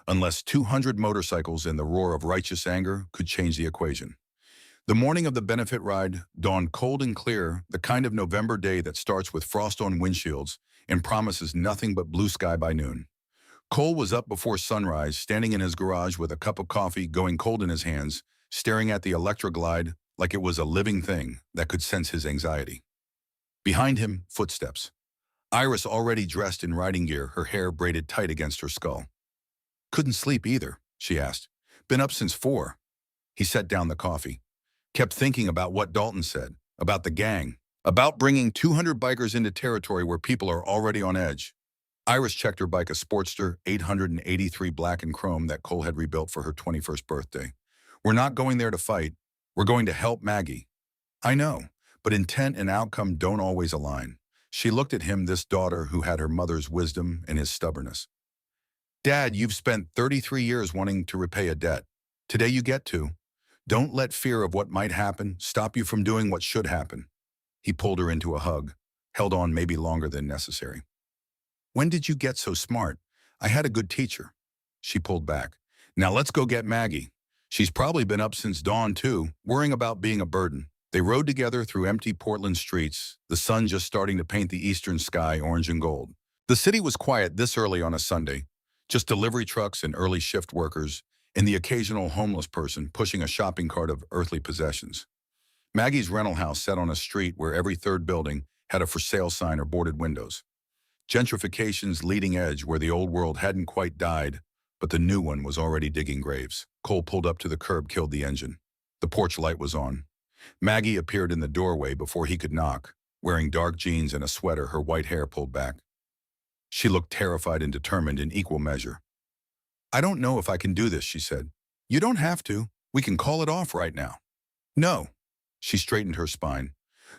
unless 200 motorcycles and the roar of righteous anger could change the equation. The morning of the benefit ride dawned cold and clear, the kind of November day that starts with frost on windshields and promises nothing but blue sky by noon. Cole was up before sunrise, standing in his garage with a cup of coffee going cold in his hands, staring at the Electroglide like it was a living thing that could sense his anxiety. Behind him, footsteps. Iris already dressed in riding gear, her hair braided tight against her skull. "Couldn't sleep either," she asked. "Been up since 4. He set down the coffee. Kept thinking about what Dalton said, about the gang, about bringing 200 bikers into territory where people are already on edge. Iris checked her bike, a Sportster 883 black and chrome that Cole had rebuilt for her 21st birthday. "We're not going there to fight. We're going to help Maggie." "I know, but intent and outcome don't always align." She looked at him, this daughter who had her mother's wisdom and his stubbornness. "Dad, you've spent 33 years wanting to repay a debt. Today you get to. Don't let fear of what might happen stop you from doing what should happen." He pulled her into a hug, held on maybe longer than necessary. "When did you get so smart? I had a good teacher." She pulled back. "Now let's go get Maggie. She's probably been up since dawn too, worrying about being a burden." They rode together through empty Portland streets, the sun just starting to paint the eastern sky orange and gold. The city was quiet this early on a Sunday, just delivery trucks and early shift workers, and the occasional homeless person pushing a shopping cart of earthly possessions. Maggie's rental house sat on a street where every third building had a for sale sign or boarded windows. Gentrification's leading edge where the old world hadn't quite died, but the new one was already digging graves. Cole pulled up to the curb, killed the engine. The porch light was on. Maggie appeared in the doorway before he could knock, wearing dark jeans and a sweater, her white hair pulled back. She looked terrified and determined in equal measure. "I don't know if I can do this," she said. "You don't have to. We can call it off right now." "No." She straightened her spine.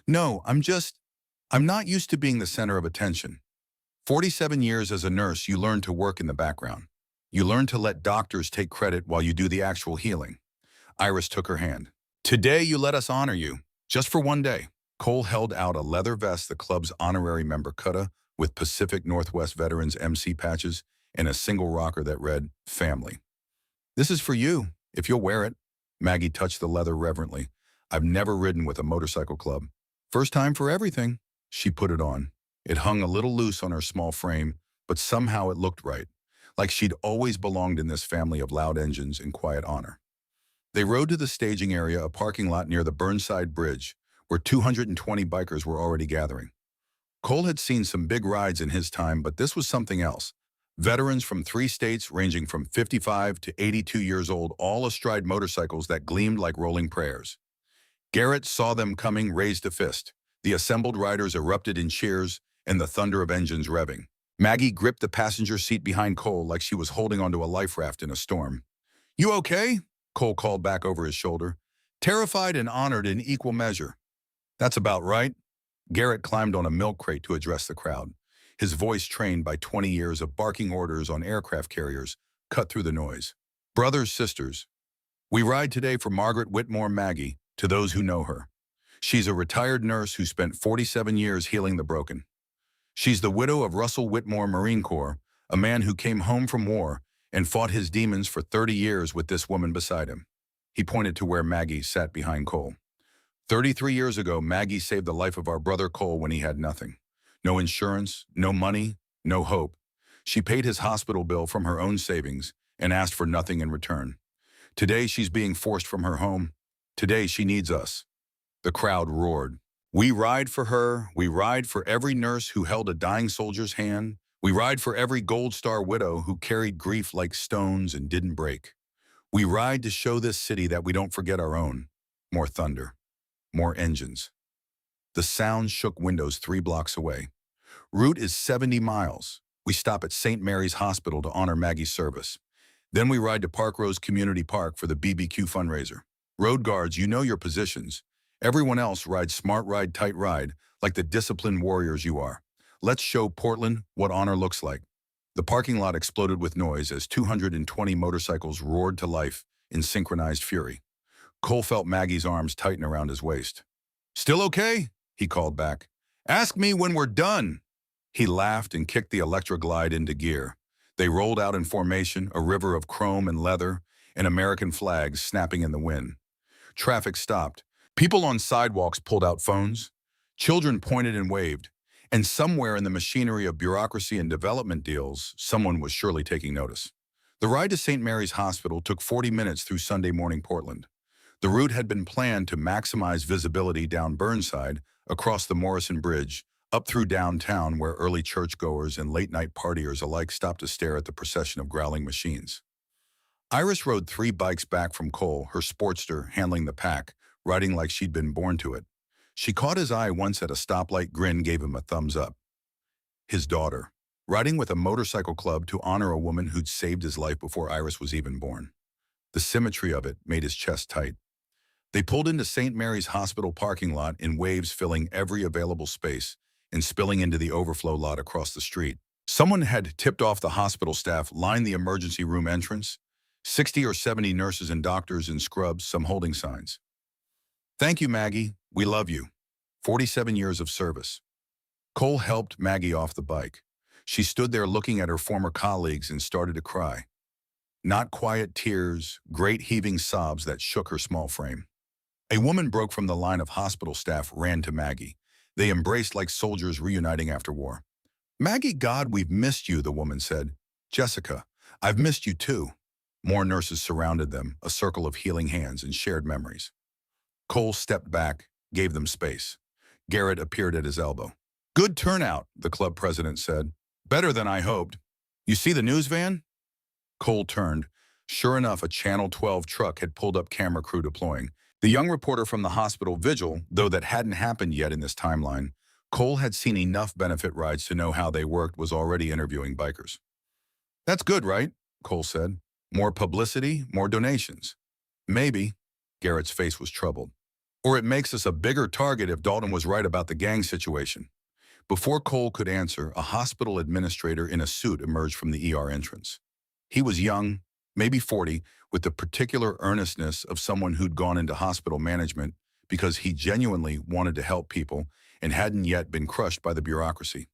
"No, I'm not used to being the center of attention. 47 years as a nurse, you learn to work in the background. You learn to let doctors take credit while you do the actual healing." Iris took her hand. "Today you let us honor you, just for one day." Cole held out a leather vest, the club's honorary member cutta, with Pacific Northwest Veterans MC patches and a single rocker that read, "Family." "This is for you, if you'll wear it." Maggie touched the leather reverently. "I've never ridden with a motorcycle club. First time for everything." She put it on. It hung a little loose on her small frame, but somehow it looked right, like she'd always belonged in this family of loud engines and quiet honor. They rode to the staging area, a parking lot near the Burnside Bridge, where 220 bikers were already gathering. Cole had seen some big rides in his time, but this was something else. Veterans from 3 states ranging from 55 to 82 years old, all astride motorcycles that gleamed like rolling prayers. Garrett saw them coming, raised a fist. The assembled riders erupted in cheers and the thunder of engines revving. Maggie gripped the passenger seat behind Cole like she was holding onto a life raft in a storm. "You okay?" Cole called back over his shoulder, terrified and honored in equal measure. "That's about right." Garrett climbed on a milk crate to address the crowd. His voice, trained by 20 years of barking orders on aircraft carriers, cut through the noise. "Brothers, sisters, we ride today for Margaret Whitmore, Maggie, to those who know her. She's a retired nurse who spent 47 years healing the broken. She's the widow of Russell Whitmore, Marine Corps, a man who came home from war and fought his demons for 30 years with this woman beside him." He pointed to where Maggie sat behind Cole. 33 years ago, Maggie saved the life of our brother Cole when he had nothing. No insurance, no money, no hope. She paid his hospital bill from her own savings and asked for nothing in return. Today, she's being forced from her home. Today, she needs us. The crowd roared. "We ride for her. We ride for every nurse who held a dying soldier's hand. We ride for every Gold Star widow who carried grief like stones and didn't break. We ride to show this city that we don't forget our own." More thunder. More engines. The sound shook windows 3 blocks away. "Route is 70 miles. We stop at St. Mary's Hospital to honor Maggie's service. Then we ride to Park Rose Community Park for the BBQ fundraiser. Road guards, you know your positions. Everyone else rides smart ride, tight ride, like the disciplined warriors you are. Let's show Portland what honor looks like. The parking lot exploded with noise as 220 motorcycles roared to life in synchronized fury. Cole felt Maggie's arms tighten around his waist. "Still okay?" he called back. "Ask me when we're done." He laughed and kicked the Electroglide into gear. They rolled out in formation, a river of chrome and leather, and American flags snapping in the wind. Traffic stopped. People on sidewalks pulled out phones. Children pointed and waved. And somewhere in the machinery of bureaucracy and development deals, someone was surely taking notice. The ride to St. Mary's Hospital took 40 minutes through Sunday morning Portland. The route had been planned to maximize visibility down Burnside, across the Morrison Bridge, up through downtown where early churchgoers and late-night partiers alike stopped to stare at the procession of growling machines. Iris rode 3 bikes back from Cole, her Sportster handling the pack, riding like she'd been born to it. She caught his eye once at a stoplight, grin gave him a thumbs up. His daughter, riding with a motorcycle club to honor a woman who'd saved his life before Iris was even born. The symmetry of it made his chest tight. They pulled into St. Mary's Hospital parking lot in waves filling every available space and spilling into the overflow lot across the street. Someone had tipped off the hospital staff, lined the emergency room entrance, 60 or 70 nurses and doctors in scrubs, some holding signs. "Thank you, Maggie. We love you. 47 years of service." Cole helped Maggie off the bike. She stood there looking at her former colleagues and started to cry. Not quiet tears, great heaving sobs that shook her small frame. A woman broke from the line of hospital staff, ran to Maggie. They embraced like soldiers reuniting after war. "Maggie, God, we've missed you," the woman said. "Jessica, I've missed you too." More nurses surrounded them, a circle of healing hands and shared memories. Cole stepped back, gave them space. Garrett appeared at his elbow. "Good turnout," the club president said. "Better than I hoped. You see the news van?" Cole turned. Sure enough, a Channel 12 truck had pulled up, camera crew deploying. The young reporter from the hospital, Vigil, though that hadn't happened yet in this timeline, Cole had seen enough benefit rides to know how they worked, was already interviewing bikers. "That's good, right?" Cole said. "More publicity, more donations." "Maybe." Garrett's face was troubled. "Or it makes us a bigger target if Dalton was right about the gang situation." Before Cole could answer, a hospital administrator in a suit emerged from the ER entrance. He was young, maybe 40, with the particular earnestness of someone who'd gone into hospital management because he genuinely wanted to help people and hadn't yet been crushed by the bureaucracy.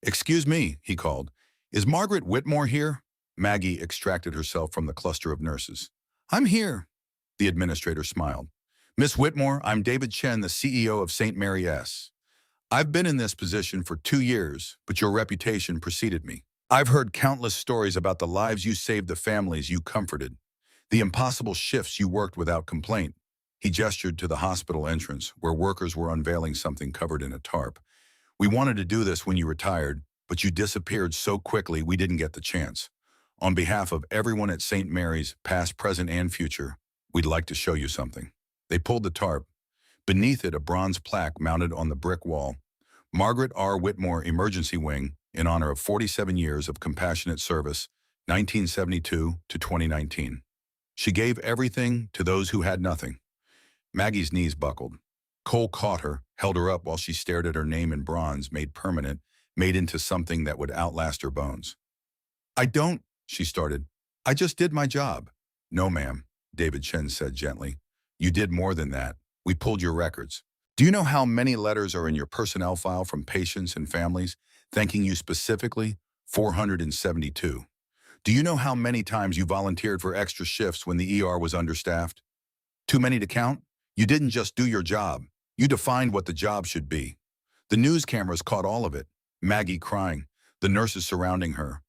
"Excuse me," he called. "Is Margaret Whitmore here?" Maggie extracted herself from the cluster of nurses. "I'm here." The administrator smiled. "Miss Whitmore, I'm David Chen, the CEO of St. Mary S. I've been in this position for 2 years, but your reputation preceded me. I've heard countless stories about the lives you saved, the families you comforted, the impossible shifts you worked without complaint." He gestured to the hospital entrance, where workers were unveiling something covered in a tarp. "We wanted to do this when you retired, but you disappeared so quickly we didn't get the chance. On behalf of everyone at St. Mary's, past, present, and future, we'd like to show you something." They pulled the tarp. Beneath it, a bronze plaque mounted on the brick wall. "Margaret R. Whitmore Emergency Wing, in honor of 47 years of compassionate service, 1972 to 2019. She gave everything to those who had nothing." Maggie's knees buckled. Cole caught her, held her up while she stared at her name in bronze, made permanent, made into something that would outlast her bones. "I don't," she started. "I just did my job." "No, ma'am," David Chen said gently. "You did more than that. We pulled your records. Do you know how many letters are in your personnel file from patients and families thanking you specifically? 472. Do you know how many times you volunteered for extra shifts when the ER was understaffed? Too many to count? You didn't just do your job. You defined what the job should be. The news cameras caught all of it. Maggie crying, the nurses surrounding her.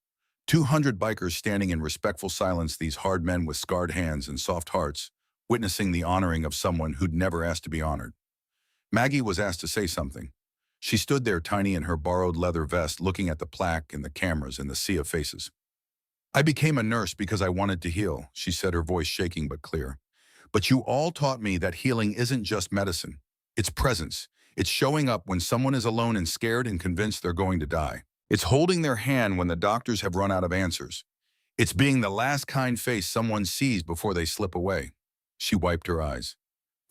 200 bikers standing in respectful silence, these hard men with scarred hands and soft hearts, witnessing the honoring of someone who'd never asked to be honored. Maggie was asked to say something. She stood there, tiny in her borrowed leather vest, looking at the plaque and the cameras and the sea of faces. "I became a nurse because I wanted to heal," she said, her voice shaking but clear. "But you all taught me that healing isn't just medicine. It's presence. It's showing up when someone is alone and scared and convinced they're going to die. It's holding their hand when the doctors have run out of answers. It's being the last kind face someone sees before they slip away. She wiped her eyes.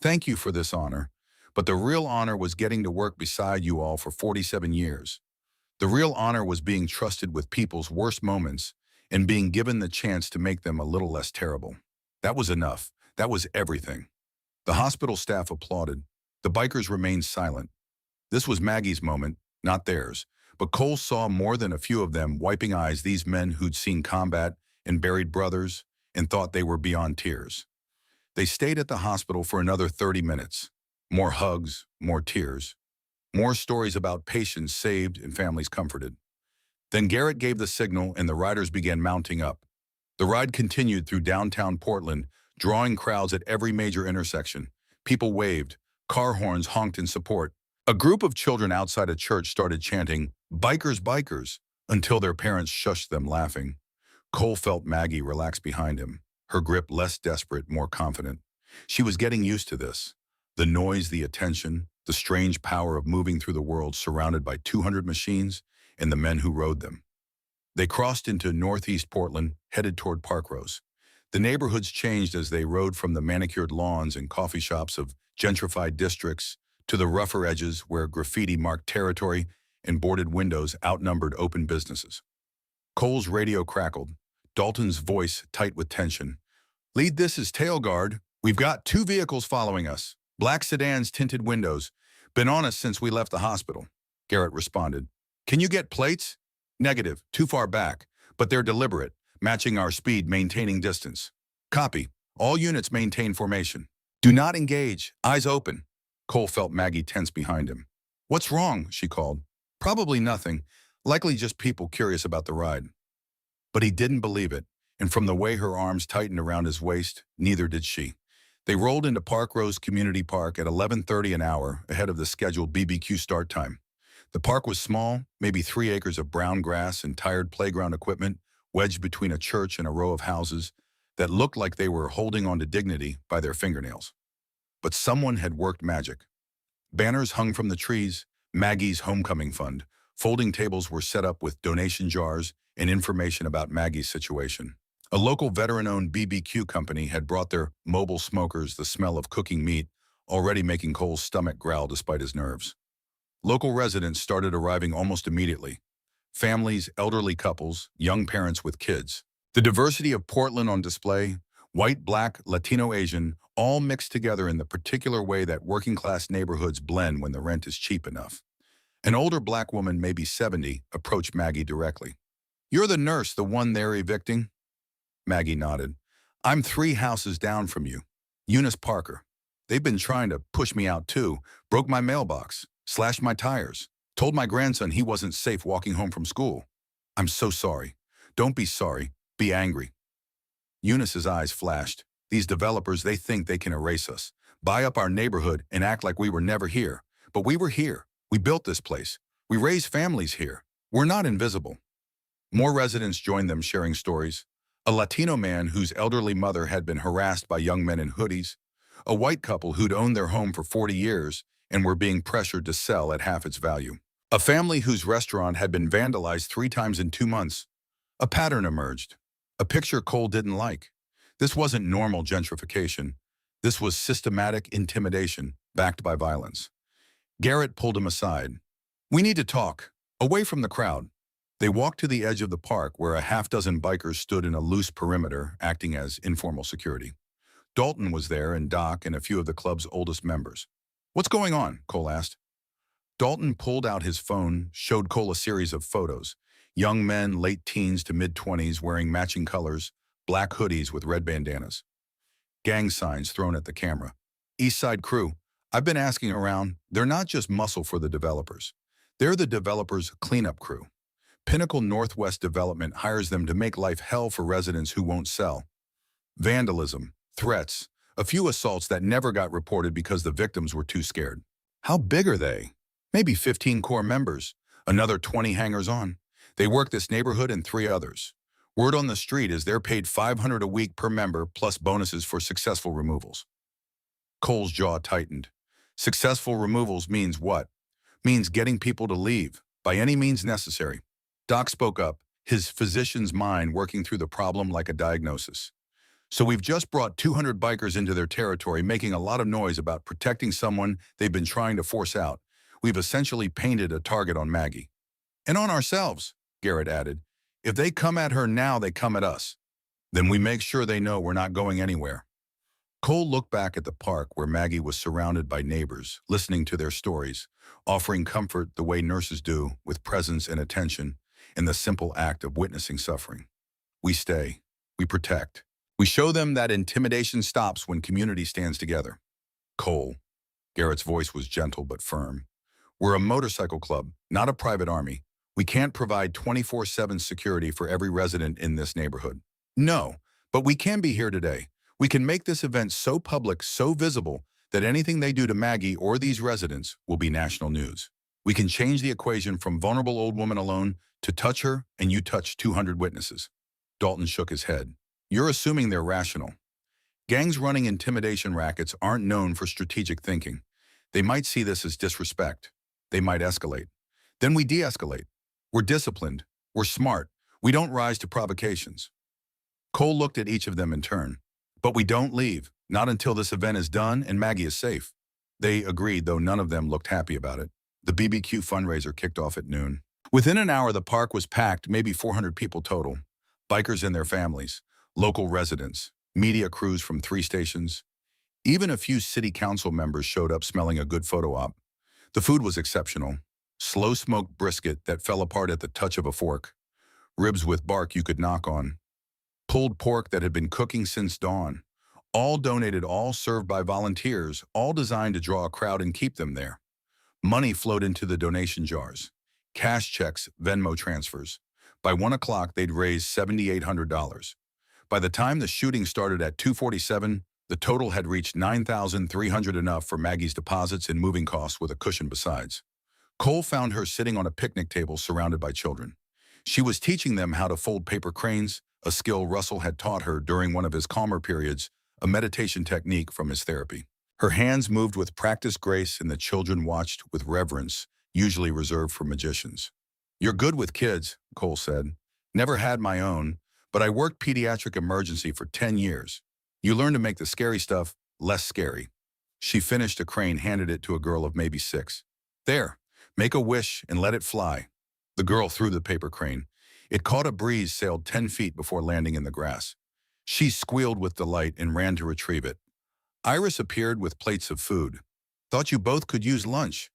Thank you for this honor, but the real honor was getting to work beside you all for 47 years. The real honor was being trusted with people's worst moments and being given the chance to make them a little less terrible. That was enough. That was everything. The hospital staff applauded. The bikers remained silent. This was Maggie's moment, not theirs. But Cole saw more than a few of them wiping eyes, these men who'd seen combat and buried brothers and thought they were beyond tears. They stayed at the hospital for another 30 minutes. More hugs, more tears. More stories about patients saved and families comforted. Then Garrett gave the signal and the riders began mounting up. The ride continued through downtown Portland, drawing crowds at every major intersection. People waved, car horns honked in support. A group of children outside a church started chanting, "Bikers, bikers," until their parents shushed them laughing. Cole felt Maggie relax behind him, her grip less desperate, more confident. She was getting used to this. The noise, the attention, the strange power of moving through the world surrounded by 200 machines and the men who rode them. They crossed into northeast Portland, headed toward Parkrose. The neighborhoods changed as they rode from the manicured lawns and coffee shops of gentrified districts to the rougher edges where graffiti marked territory and boarded windows outnumbered open businesses. Cole's radio crackled, Dalton's voice tight with tension. "Lead, this is tail guard. We've got 2 vehicles following us. Black sedans, tinted windows. Been on us since we left the hospital." Garrett responded. "Can you get plates?" "Negative, too far back, but they're deliberate, matching our speed, maintaining distance." "Copy. All units maintain formation. Do not engage. Eyes open." Cole felt Maggie tense behind him. "What's wrong?" she called. "Probably nothing. Likely just people curious about the ride." But he didn't believe it, and from the way her arms tightened around his waist, neither did she. They rolled into Parkrose Community Park at 11:30 an hour ahead of the scheduled BBQ start time. The park was small, maybe 3 acres of brown grass and tired playground equipment wedged between a church and a row of houses that looked like they were holding on to dignity by their fingernails. But someone had worked magic. Banners hung from the trees, Maggie's Homecoming Fund. Folding tables were set up with donation jars and information about Maggie's situation. A local veteran-owned BBQ company had brought their mobile smokers the smell of cooking meat, already making Cole's stomach growl despite his nerves. Local residents started arriving almost immediately. Families, elderly couples, young parents with kids. The diversity of Portland on display, white, black, Latino, Asian, all mixed together in the particular way that working-class neighborhoods blend when the rent is cheap enough. An older black woman, maybe 70, approached Maggie directly. "You're the nurse, the one they're evicting?" Maggie nodded. "I'm 3 houses down from you. Eunice Parker. They've been trying to push me out too, broke my mailbox, slashed my tires, told my grandson he wasn't safe walking home from school. I'm so sorry. Don't be sorry, be angry." Eunice's eyes flashed. "These developers, they think they can erase us, buy up our neighborhood and act like we were never here. But we were here. We built this place. We raised families here. We're not invisible." More residents joined them, sharing stories. A Latino man whose elderly mother had been harassed by young men in hoodies. A white couple who'd owned their home for 40 years and were being pressured to sell at half its value. A family whose restaurant had been vandalized 3 times in 2 months. A pattern emerged. A picture Cole didn't like. This wasn't normal gentrification. This was systematic intimidation backed by violence. Garrett pulled him aside. "We need to talk, away from the crowd." They walked to the edge of the park where a half-dozen bikers stood in a loose perimeter, acting as informal security. Dalton was there, and Doc and a few of the club's oldest members. "What's going on?" Cole asked. Dalton pulled out his phone, showed Cole a series of photos. Young men, late teens to mid-20s, wearing matching colors, black hoodies with red bandanas. Gang signs thrown at the camera. "East Side Crew. I've been asking around. They're not just muscle for the developers. They're the developers' cleanup crew. Pinnacle Northwest Development hires them to make life hell for residents who won't sell. Vandalism, threats, a few assaults that never got reported because the victims were too scared." "How big are they?" "Maybe 15 core members, another 20 hangers-on. They work this neighborhood and 3 others. Word on the street is they're paid $500 a week per member plus bonuses for successful removals." Cole's jaw tightened. Successful removals means what? Means getting people to leave, by any means necessary. Doc spoke up, his physician's mind working through the problem like a diagnosis. So we've just brought 200 bikers into their territory, making a lot of noise about protecting someone they've been trying to force out. We've essentially painted a target on Maggie. And on ourselves, Garrett added. If they come at her now, they come at us. Then we make sure they know we're not going anywhere. Cole looked back at the park where Maggie was surrounded by neighbors, listening to their stories, offering comfort the way nurses do, with presence and attention, in the simple act of witnessing suffering. We stay. We protect. We show them that intimidation stops when community stands together. Cole. Garrett's voice was gentle but firm. We're a motorcycle club, not a private army. We can't provide 24/7 security for every resident in this neighborhood. No, but we can be here today. We can make this event so public, so visible, that anything they do to Maggie or these residents will be national news. We can change the equation from vulnerable old woman alone to touch her and you touch 200 witnesses. Dalton shook his head. You're assuming they're rational. Gangs running intimidation rackets aren't known for strategic thinking. They might see this as disrespect. They might escalate. Then we de-escalate. We're disciplined. We're smart. We don't rise to provocations. Cole looked at each of them in turn. But we don't leave, not until this event is done and Maggie is safe. They agreed, though none of them looked happy about it. The BBQ fundraiser kicked off at noon. Within an hour, the park was packed, maybe 400 people total. Bikers and their families, local residents, media crews from 3 stations. Even a few city council members showed up smelling a good photo op. The food was exceptional. Slow-smoked brisket that fell apart at the touch of a fork. Ribs with bark you could knock on. Pulled pork that had been cooking since dawn. All donated, all served by volunteers, all designed to draw a crowd and keep them there. Money flowed into the donation jars. Cash checks, Venmo transfers. By 1 o'clock, they'd raised $7,800. By the time the shooting started at 2:47, the total had reached $9,300, enough for Maggie's deposits and moving costs with a cushion besides. Cole found her sitting on a picnic table surrounded by children. She was teaching them how to fold paper cranes, a skill Russell had taught her during one of his calmer periods, a meditation technique from his therapy. Her hands moved with practiced grace and the children watched with reverence, usually reserved for magicians. You're good with kids, Cole said. Never had my own, but I worked pediatric emergency for 10 years. You learn to make the scary stuff less scary. She finished a crane, handed it to a girl of maybe 6. There, make a wish and let it fly. The girl threw the paper crane. It caught a breeze, sailed 10 feet before landing in the grass. She squealed with delight and ran to retrieve it. Iris appeared with plates of food. Thought you both could use lunch.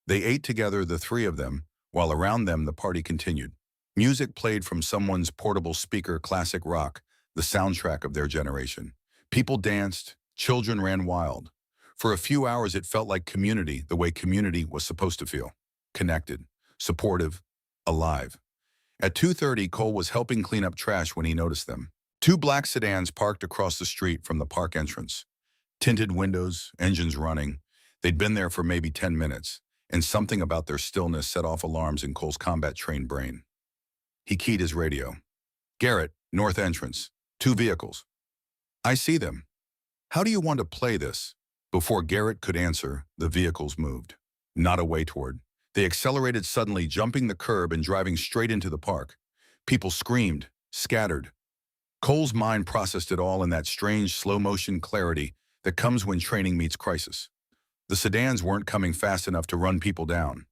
They ate together, the 3 of them, while around them the party continued. Music played from someone's portable speaker, classic rock, the soundtrack of their generation. People danced, children ran wild. For a few hours it felt like community, the way community was supposed to feel. Connected, supportive, alive. At 2:30, Cole was helping clean up trash when he noticed them. 2 black sedans parked across the street from the park entrance. Tinted windows, engines running. They'd been there for maybe 10 minutes, and something about their stillness set off alarms in Cole's combat-trained brain. He keyed his radio. Garrett, north entrance. 2 vehicles. I see them. How do you want to play this? Before Garrett could answer, the vehicles moved. Not away toward. They accelerated suddenly, jumping the curb and driving straight into the park. People screamed, scattered. Cole's mind processed it all in that strange slow-motion clarity that comes when training meets crisis. The sedans weren't coming fast enough to run people down.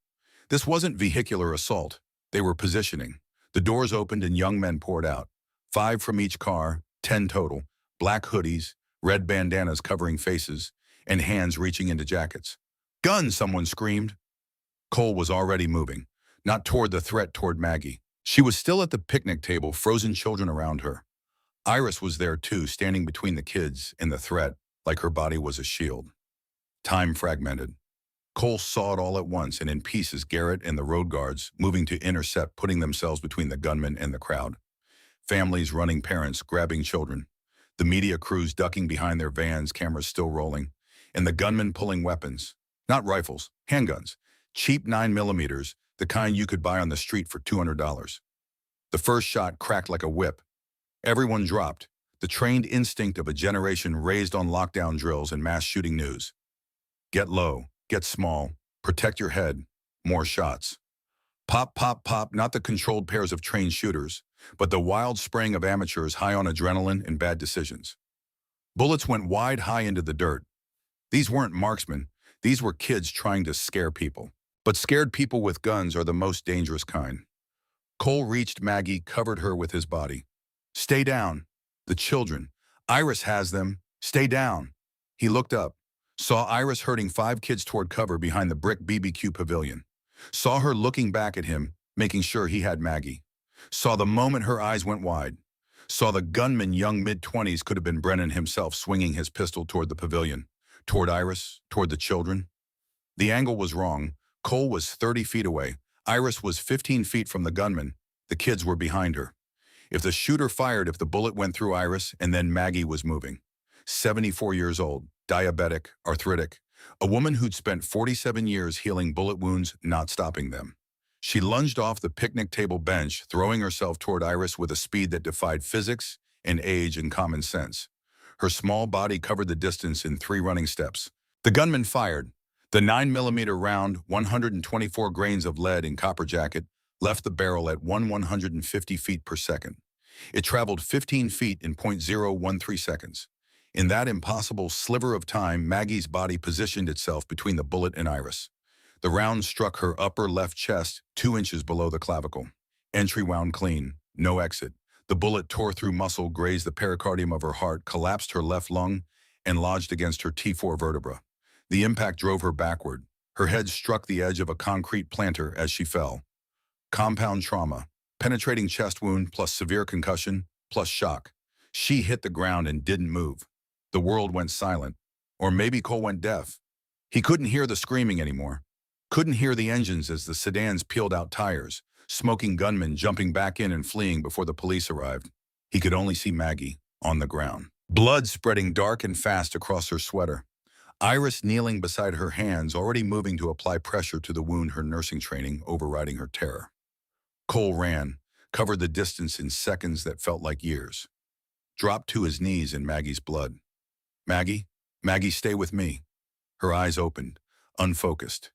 This wasn't vehicular assault. They were positioning. The doors opened and young men poured out. 5 from each car, 10 total, black hoodies, red bandanas covering faces, and hands reaching into jackets. Guns, someone screamed. Cole was already moving, not toward the threat, toward Maggie. She was still at the picnic table, frozen children around her. Iris was there too, standing between the kids and the threat, like her body was a shield. Time fragmented. Cole saw it all at once, and in pieces, Garrett and the road guards moving to intercept, putting themselves between the gunman and the crowd. Families running, parents grabbing children. The media crews ducking behind their vans, cameras still rolling. And the gunmen pulling weapons. Not rifles, handguns. Cheap 9mm, the kind you could buy on the street for $200. The first shot cracked like a whip. Everyone dropped, the trained instinct of a generation raised on lockdown drills and mass shooting news. Get low, get small, protect your head, more shots. Pop, pop, pop, not the controlled pairs of trained shooters, but the wild spraying of amateurs high on adrenaline and bad decisions. Bullets went wide high into the dirt. These weren't marksmen. These were kids trying to scare people. But scared people with guns are the most dangerous kind. Cole reached Maggie, covered her with his body. Stay down. The children. Iris has them. Stay down. He looked up, saw Iris herding 5 kids toward cover behind the brick BBQ pavilion. Saw her looking back at him, making sure he had Maggie. Saw the moment her eyes went wide. Saw the gunman, young mid-20s, could have been Brennan himself, swinging his pistol toward the pavilion, toward Iris, toward the children. The angle was wrong. Cole was 30 feet away. Iris was 15 feet from the gunman. The kids were behind her. If the shooter fired, if the bullet went through Iris, and then Maggie was moving. 74 years old, diabetic, arthritic, a woman who'd spent 47 years healing bullet wounds, not stopping them. She lunged off the picnic table bench, throwing herself toward Iris with a speed that defied physics and age and common sense. Her small body covered the distance in 3 running steps. The gunman fired. The 9mm round, 124 grains of lead in copper jacket, left the barrel at 150 feet per second. It traveled 15 feet in .013 seconds. In that impossible sliver of time, Maggie's body positioned itself between the bullet and Iris. The round struck her upper left chest, 2 inches below the clavicle. Entry wound clean, no exit. The bullet tore through muscle, grazed the pericardium of her heart, collapsed her left lung, and lodged against her T4 vertebra. The impact drove her backward. Her head struck the edge of a concrete planter as she fell. Compound trauma, penetrating chest wound plus severe concussion plus shock. She hit the ground and didn't move. The world went silent. Or maybe Cole went deaf. He couldn't hear the screaming anymore. Couldn't hear the engines as the sedans peeled out tires, smoking gunmen jumping back in and fleeing before the police arrived. He could only see Maggie on the ground. Blood spreading dark and fast across her sweater. Iris kneeling beside her, hands already moving to apply pressure to the wound, her nursing training overriding her terror. Cole ran, covered the distance in seconds that felt like years. Dropped to his knees in Maggie's blood. Maggie? Maggie, stay with me. Her eyes opened, unfocused.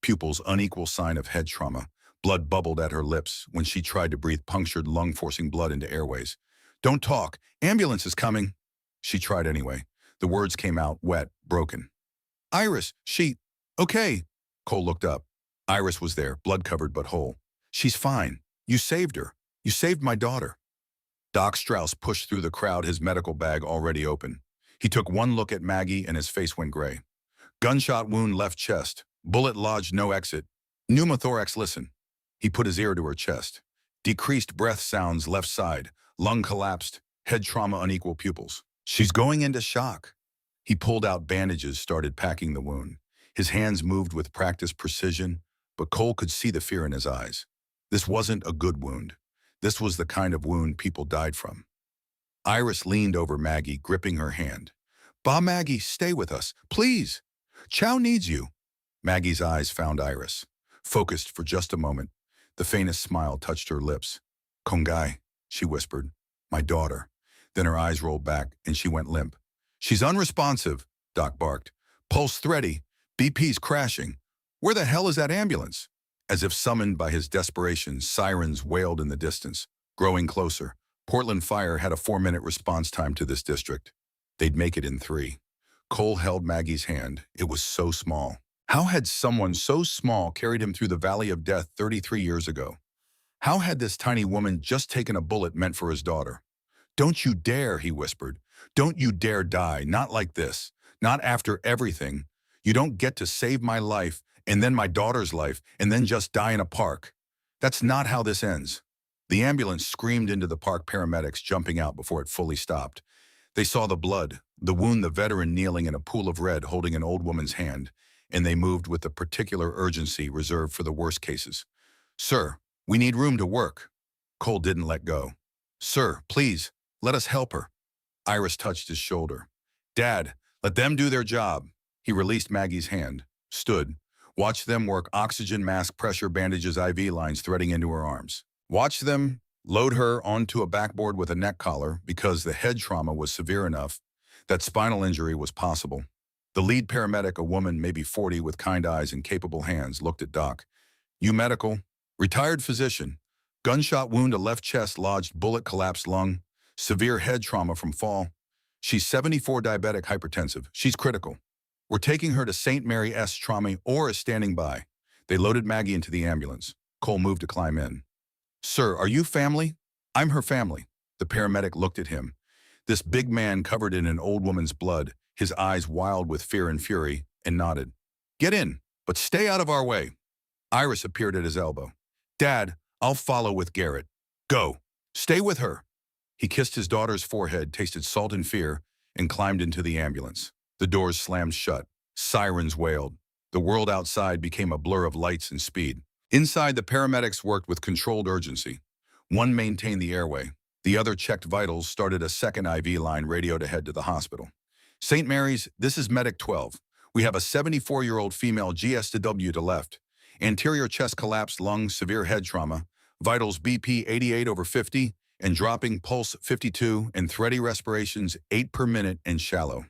Pupils unequal sign of head trauma. Blood bubbled at her lips. When she tried to breathe, punctured lung, forcing blood into airways. Don't talk. Ambulance is coming. She tried anyway. The words came out wet, broken. Iris, she... Okay. Cole looked up. Iris was there, blood-covered but whole. She's fine. You saved her. You saved my daughter. Doc Strauss pushed through the crowd, his medical bag already open. He took one look at Maggie and his face went gray. Gunshot wound left chest. Bullet lodged, no exit. Pneumothorax, listen. He put his ear to her chest. Decreased breath sounds left side. Lung collapsed. Head trauma, unequal pupils. She's going into shock. He pulled out bandages, started packing the wound. His hands moved with practiced precision, but Cole could see the fear in his eyes. This wasn't a good wound. This was the kind of wound people died from. Iris leaned over Maggie, gripping her hand. Ba, Maggie, stay with us, please. Chow needs you. Maggie's eyes found Iris. Focused for just a moment. The faintest smile touched her lips. Kongai, she whispered. My daughter. Then her eyes rolled back and she went limp. She's unresponsive, Doc barked. Pulse thready. BP's crashing. Where the hell is that ambulance? As if summoned by his desperation, sirens wailed in the distance, growing closer. Portland Fire had a 4-minute response time to this district. They'd make it in 3. Cole held Maggie's hand. It was so small. How had someone so small carried him through the valley of death 33 years ago? How had this tiny woman just taken a bullet meant for his daughter? Don't you dare, he whispered. Don't you dare die, not like this. Not after everything. You don't get to save my life, and then my daughter's life, and then just die in a park. That's not how this ends. The ambulance screamed into the park, paramedics jumping out before it fully stopped. They saw the blood, the wound, the veteran kneeling in a pool of red holding an old woman's hand, and they moved with the particular urgency reserved for the worst cases. Sir, we need room to work. Cole didn't let go. Sir, please, let us help her. Iris touched his shoulder. Dad, let them do their job. He released Maggie's hand, stood, watched them work, oxygen mask, pressure bandages, IV lines threading into her arms. Watched them load her onto a backboard with a neck collar because the head trauma was severe enough that spinal injury was possible. The lead paramedic, a woman maybe 40 with kind eyes and capable hands, looked at Doc. You medical? Retired physician. Gunshot wound to left chest lodged, bullet collapsed lung. Severe head trauma from fall. She's 74, diabetic, hypertensive. She's critical. We're taking her to St. Mary S. Trauma or is standing by. They loaded Maggie into the ambulance. Cole moved to climb in. Sir, are you family? I'm her family. The paramedic looked at him. This big man covered in an old woman's blood, his eyes wild with fear and fury, and nodded. Get in, but stay out of our way. Iris appeared at his elbow. Dad, I'll follow with Garrett. Go. Stay with her. He kissed his daughter's forehead, tasted salt and fear, and climbed into the ambulance. The doors slammed shut. Sirens wailed. The world outside became a blur of lights and speed. Inside, the paramedics worked with controlled urgency. One maintained the airway. The other checked vitals, started a second IV line, radioed ahead to the hospital. St. Mary's, this is Medic 12. We have a 74-year-old female GSW to left. Anterior chest collapse, lung, severe head trauma. Vitals BP 88/50 and dropping, pulse 52 and thready respirations 8 per minute and shallow.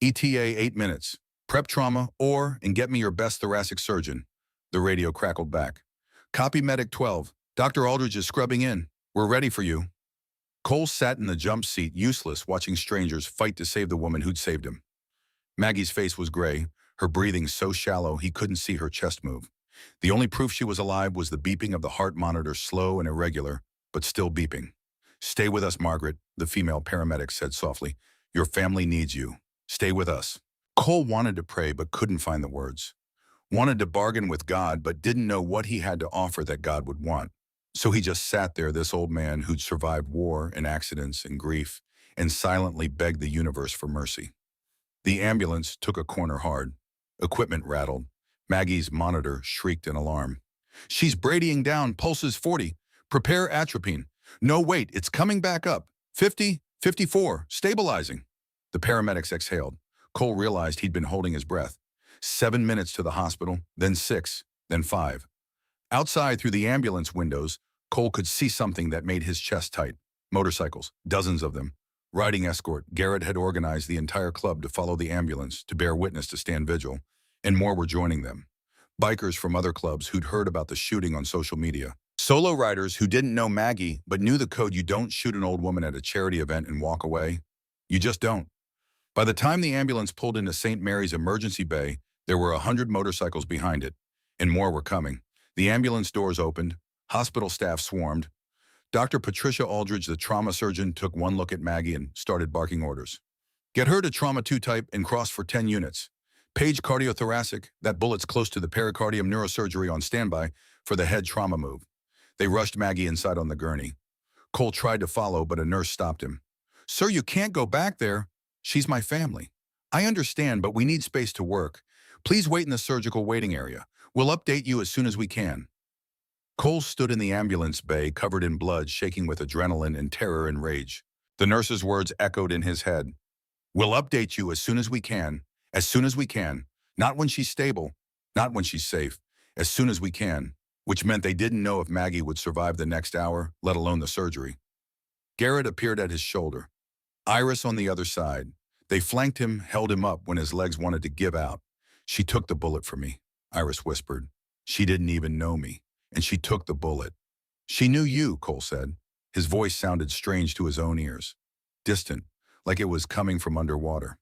ETA 8 minutes. Prep trauma and get me your best thoracic surgeon. The radio crackled back. Copy Medic 12. Dr. Aldridge is scrubbing in. We're ready for you. Cole sat in the jump seat, useless, watching strangers fight to save the woman who'd saved him. Maggie's face was gray, her breathing so shallow he couldn't see her chest move. The only proof she was alive was the beeping of the heart monitor, slow and irregular, but still beeping. Stay with us, Margaret, the female paramedic said softly. Your family needs you. Stay with us. Cole wanted to pray but couldn't find the words. Wanted to bargain with God but didn't know what he had to offer that God would want. So he just sat there, this old man who'd survived war and accidents and grief, and silently begged the universe for mercy. The ambulance took a corner hard. Equipment rattled. Maggie's monitor shrieked in alarm. She's bradying down, pulses 40. Prepare atropine. No, wait, it's coming back up. 50, 54, stabilizing. The paramedics exhaled. Cole realized he'd been holding his breath. 7 minutes to the hospital, then 6, then 5. Outside through the ambulance windows, Cole could see something that made his chest tight. Motorcycles, dozens of them. Riding escort, Garrett had organized the entire club to follow the ambulance, to bear witness, to stand vigil, and more were joining them. Bikers from other clubs who'd heard about the shooting on social media. Solo riders who didn't know Maggie but knew the code: you don't shoot an old woman at a charity event and walk away. You just don't. By the time the ambulance pulled into St. Mary's emergency bay, there were 100 motorcycles behind it, and more were coming. The ambulance doors opened, hospital staff swarmed. Dr. Patricia Aldridge, the trauma surgeon, took one look at Maggie and started barking orders. Get her to trauma 2 type and cross for 10 units. Page cardiothoracic, that bullet's close to the pericardium, neurosurgery on standby for the head trauma move. They rushed Maggie inside on the gurney. Cole tried to follow, but a nurse stopped him. Sir, you can't go back there. She's my family. I understand, but we need space to work. Please wait in the surgical waiting area. We'll update you as soon as we can. Cole stood in the ambulance bay, covered in blood, shaking with adrenaline and terror and rage. The nurse's words echoed in his head. We'll update you as soon as we can. As soon as we can. Not when she's stable. Not when she's safe. As soon as we can. Which meant they didn't know if Maggie would survive the next hour, let alone the surgery. Garrett appeared at his shoulder. Iris on the other side. They flanked him, held him up when his legs wanted to give out. She took the bullet for me, Iris whispered. She didn't even know me, and she took the bullet. She knew you, Cole said. His voice sounded strange to his own ears. Distant, like it was coming from underwater.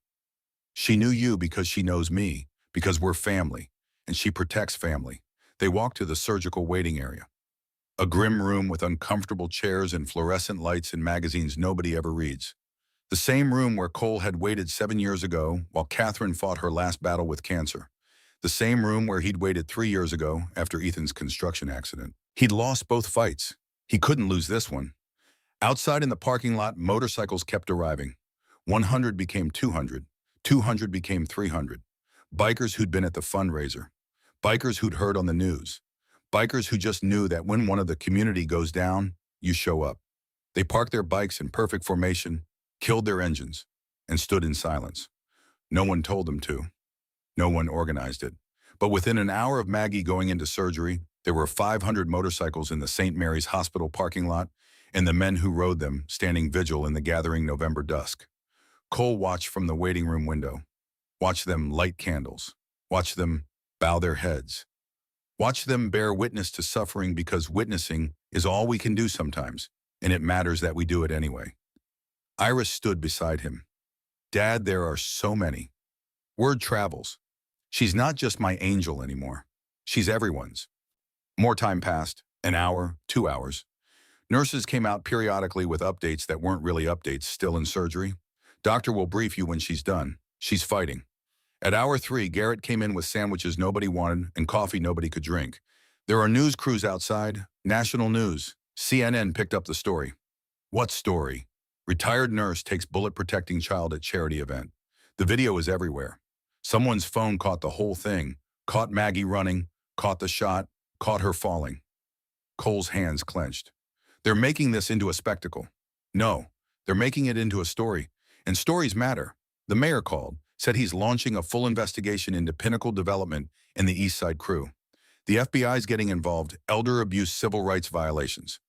She knew you because she knows me, because we're family, and she protects family. They walked to the surgical waiting area. A grim room with uncomfortable chairs and fluorescent lights and magazines nobody ever reads. The same room where Cole had waited 7 years ago while Catherine fought her last battle with cancer. The same room where he'd waited 3 years ago after Ethan's construction accident. He'd lost both fights. He couldn't lose this one. Outside in the parking lot, motorcycles kept arriving. 100 became 200. 200 became 300. Bikers who'd been at the fundraiser. Bikers who'd heard on the news. Bikers who just knew that when one of the community goes down, you show up. They parked their bikes in perfect formation, killed their engines, and stood in silence. No one told them to. No one organized it. But within an hour of Maggie going into surgery, there were 500 motorcycles in the St. Mary's Hospital parking lot, and the men who rode them standing vigil in the gathering November dusk. Cole watched from the waiting room window. Watched them light candles. Watched them bow their heads. Watch them bear witness to suffering because witnessing is all we can do sometimes, and it matters that we do it anyway. Iris stood beside him. Dad, there are so many. Word travels. She's not just my angel anymore. She's everyone's. More time passed, an hour, 2 hours. Nurses came out periodically with updates that weren't really updates, still in surgery. Doctor will brief you when she's done. She's fighting. At hour 3, Garrett came in with sandwiches nobody wanted and coffee nobody could drink. There are news crews outside, national news. CNN picked up the story. What story? Retired nurse takes bullet-protecting child at charity event. The video is everywhere. Someone's phone caught the whole thing, caught Maggie running, caught the shot, caught her falling. Cole's hands clenched. They're making this into a spectacle. No, they're making it into a story. And stories matter. The mayor called, said he's launching a full investigation into Pinnacle Development and the East Side crew. The FBI's getting involved, elder abuse, civil rights violations.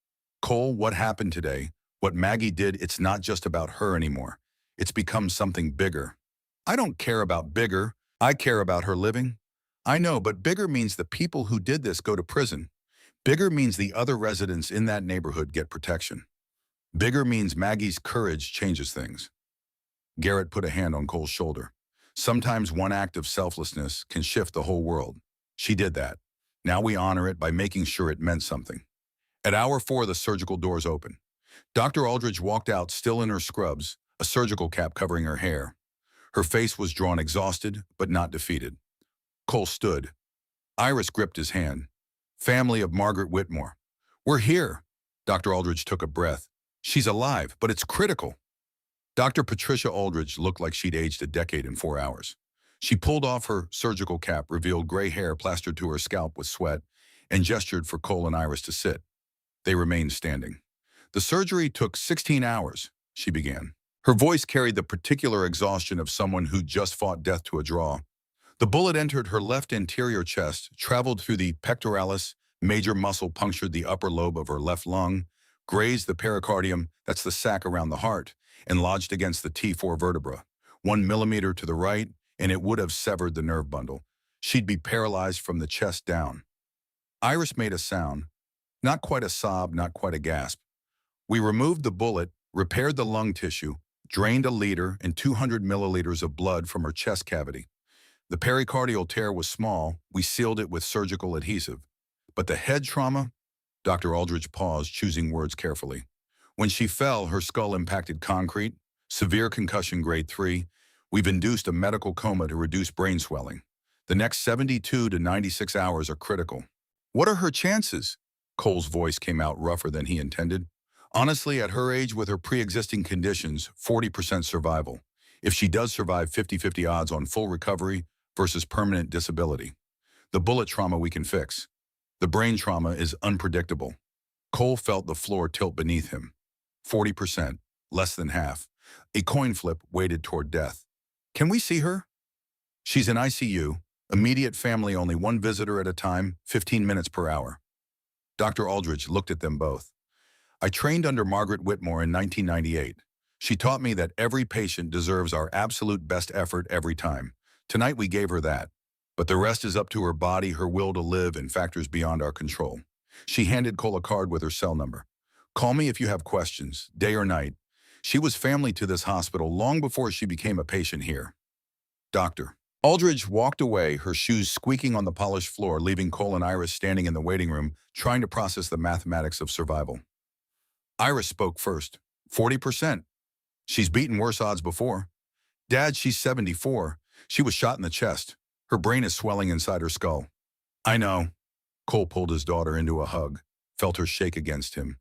Cole, what happened today, what Maggie did, it's not just about her anymore. It's become something bigger. I don't care about bigger. I care about her living. I know, but bigger means the people who did this go to prison. Bigger means the other residents in that neighborhood get protection. Bigger means Maggie's courage changes things. Garrett put a hand on Cole's shoulder. Sometimes one act of selflessness can shift the whole world. She did that. Now we honor it by making sure it meant something. At hour 4, the surgical doors open. Dr. Aldridge walked out, still in her scrubs, a surgical cap covering her hair. Her face was drawn, exhausted, but not defeated. Cole stood. Iris gripped his hand. Family of Margaret Whitmore. We're here. Dr. Aldridge took a breath. She's alive, but it's critical. Dr. Patricia Aldridge looked like she'd aged a decade in 4 hours. She pulled off her surgical cap, revealed gray hair plastered to her scalp with sweat, and gestured for Cole and Iris to sit. They remained standing. The surgery took 16 hours, she began. Her voice carried the particular exhaustion of someone who just fought death to a draw. The bullet entered her left anterior chest, traveled through the pectoralis, major muscle punctured the upper lobe of her left lung, grazed the pericardium, that's the sac around the heart, and lodged against the T4 vertebra. 1 millimeter to the right, and it would have severed the nerve bundle. She'd be paralyzed from the chest down. Iris made a sound, not quite a sob, not quite a gasp. We removed the bullet, repaired the lung tissue, drained 1 liter and 200 milliliters of blood from her chest cavity. The pericardial tear was small. We sealed it with surgical adhesive. But the head trauma? Dr. Aldridge paused, choosing words carefully. When she fell, her skull impacted concrete, severe concussion grade 3. We've induced a medical coma to reduce brain swelling. The next 72 to 96 hours are critical. What are her chances? Cole's voice came out rougher than he intended. Honestly, at her age with her pre-existing conditions, 40% survival. If she does survive, 50-50 odds on full recovery versus permanent disability. The bullet trauma we can fix. The brain trauma is unpredictable. Cole felt the floor tilt beneath him. 40%, less than half. A coin flip weighted toward death. Can we see her? She's in ICU, immediate family only, 1 visitor at a time, 15 minutes per hour. Dr. Aldridge looked at them both. I trained under Margaret Whitmore in 1998. She taught me that every patient deserves our absolute best effort every time. Tonight we gave her that. But the rest is up to her body, her will to live, and factors beyond our control. She handed Cole a card with her cell number. Call me if you have questions, day or night. She was family to this hospital long before she became a patient here. Doctor. Aldridge walked away, her shoes squeaking on the polished floor, leaving Cole and Iris standing in the waiting room, trying to process the mathematics of survival. Iris spoke first. 40%. She's beaten worse odds before. Dad, she's 74. She was shot in the chest. Her brain is swelling inside her skull. I know. Cole pulled his daughter into a hug, felt her shake against him.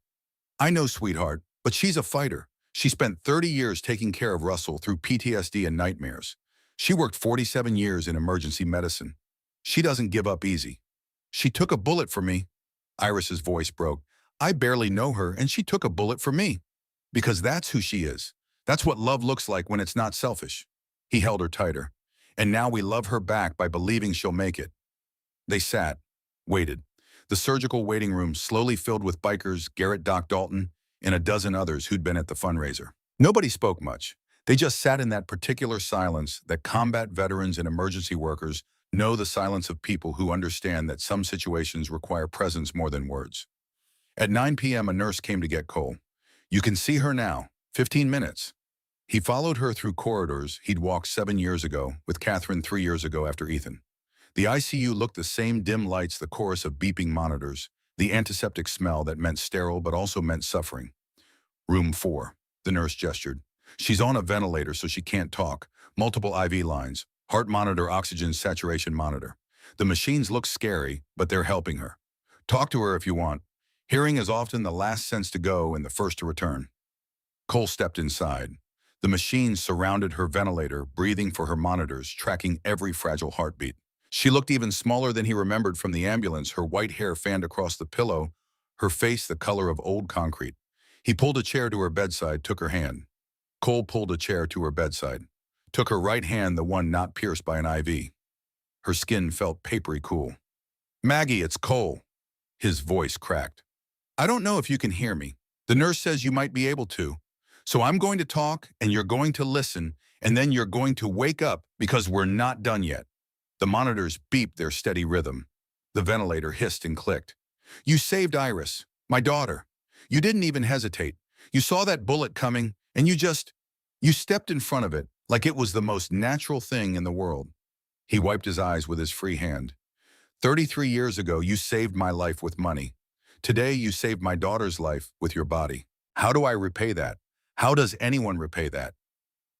I know, sweetheart, but she's a fighter. She spent 30 years taking care of Russell through PTSD and nightmares. She worked 47 years in emergency medicine. She doesn't give up easy. She took a bullet for me. Iris's voice broke. I barely know her, and she took a bullet for me. Because that's who she is. That's what love looks like when it's not selfish. He held her tighter. And now we love her back by believing she'll make it. They sat, waited. The surgical waiting room slowly filled with bikers, Garrett, Doc Dalton, and a dozen others who'd been at the fundraiser. Nobody spoke much. They just sat in that particular silence that combat veterans and emergency workers Know the silence of people who understand that some situations require presence more than words. At 9 p.m., a nurse came to get Cole. You can see her now, 15 minutes. He followed her through corridors he'd walked 7 years ago, with Catherine 3 years ago after Ethan. The ICU looked the same: dim lights, the chorus of beeping monitors, the antiseptic smell that meant sterile but also meant suffering. Room 4, the nurse gestured. She's on a ventilator so she can't talk. Multiple IV lines, heart monitor, oxygen saturation monitor. The machines look scary, but they're helping her. Talk to her if you want. Hearing is often the last sense to go and the first to return. Cole stepped inside. The machines surrounded her ventilator, breathing for her monitors, tracking every fragile heartbeat. She looked even smaller than he remembered from the ambulance, her white hair fanned across the pillow, her face the color of old concrete. He pulled a chair to her bedside, took her hand. Cole pulled a chair to her bedside, took her right hand, the one not pierced by an IV. Her skin felt papery cool. Maggie, it's Cole. His voice cracked. I don't know if you can hear me. The nurse says you might be able to. So I'm going to talk, and you're going to listen, and then you're going to wake up because we're not done yet. The monitors beeped their steady rhythm. The ventilator hissed and clicked. You saved Iris, my daughter. You didn't even hesitate. You saw that bullet coming, and you stepped in front of it like it was the most natural thing in the world. He wiped his eyes with his free hand. 33 years ago, you saved my life with money. Today, you saved my daughter's life with your body. How do I repay that? How does anyone repay that?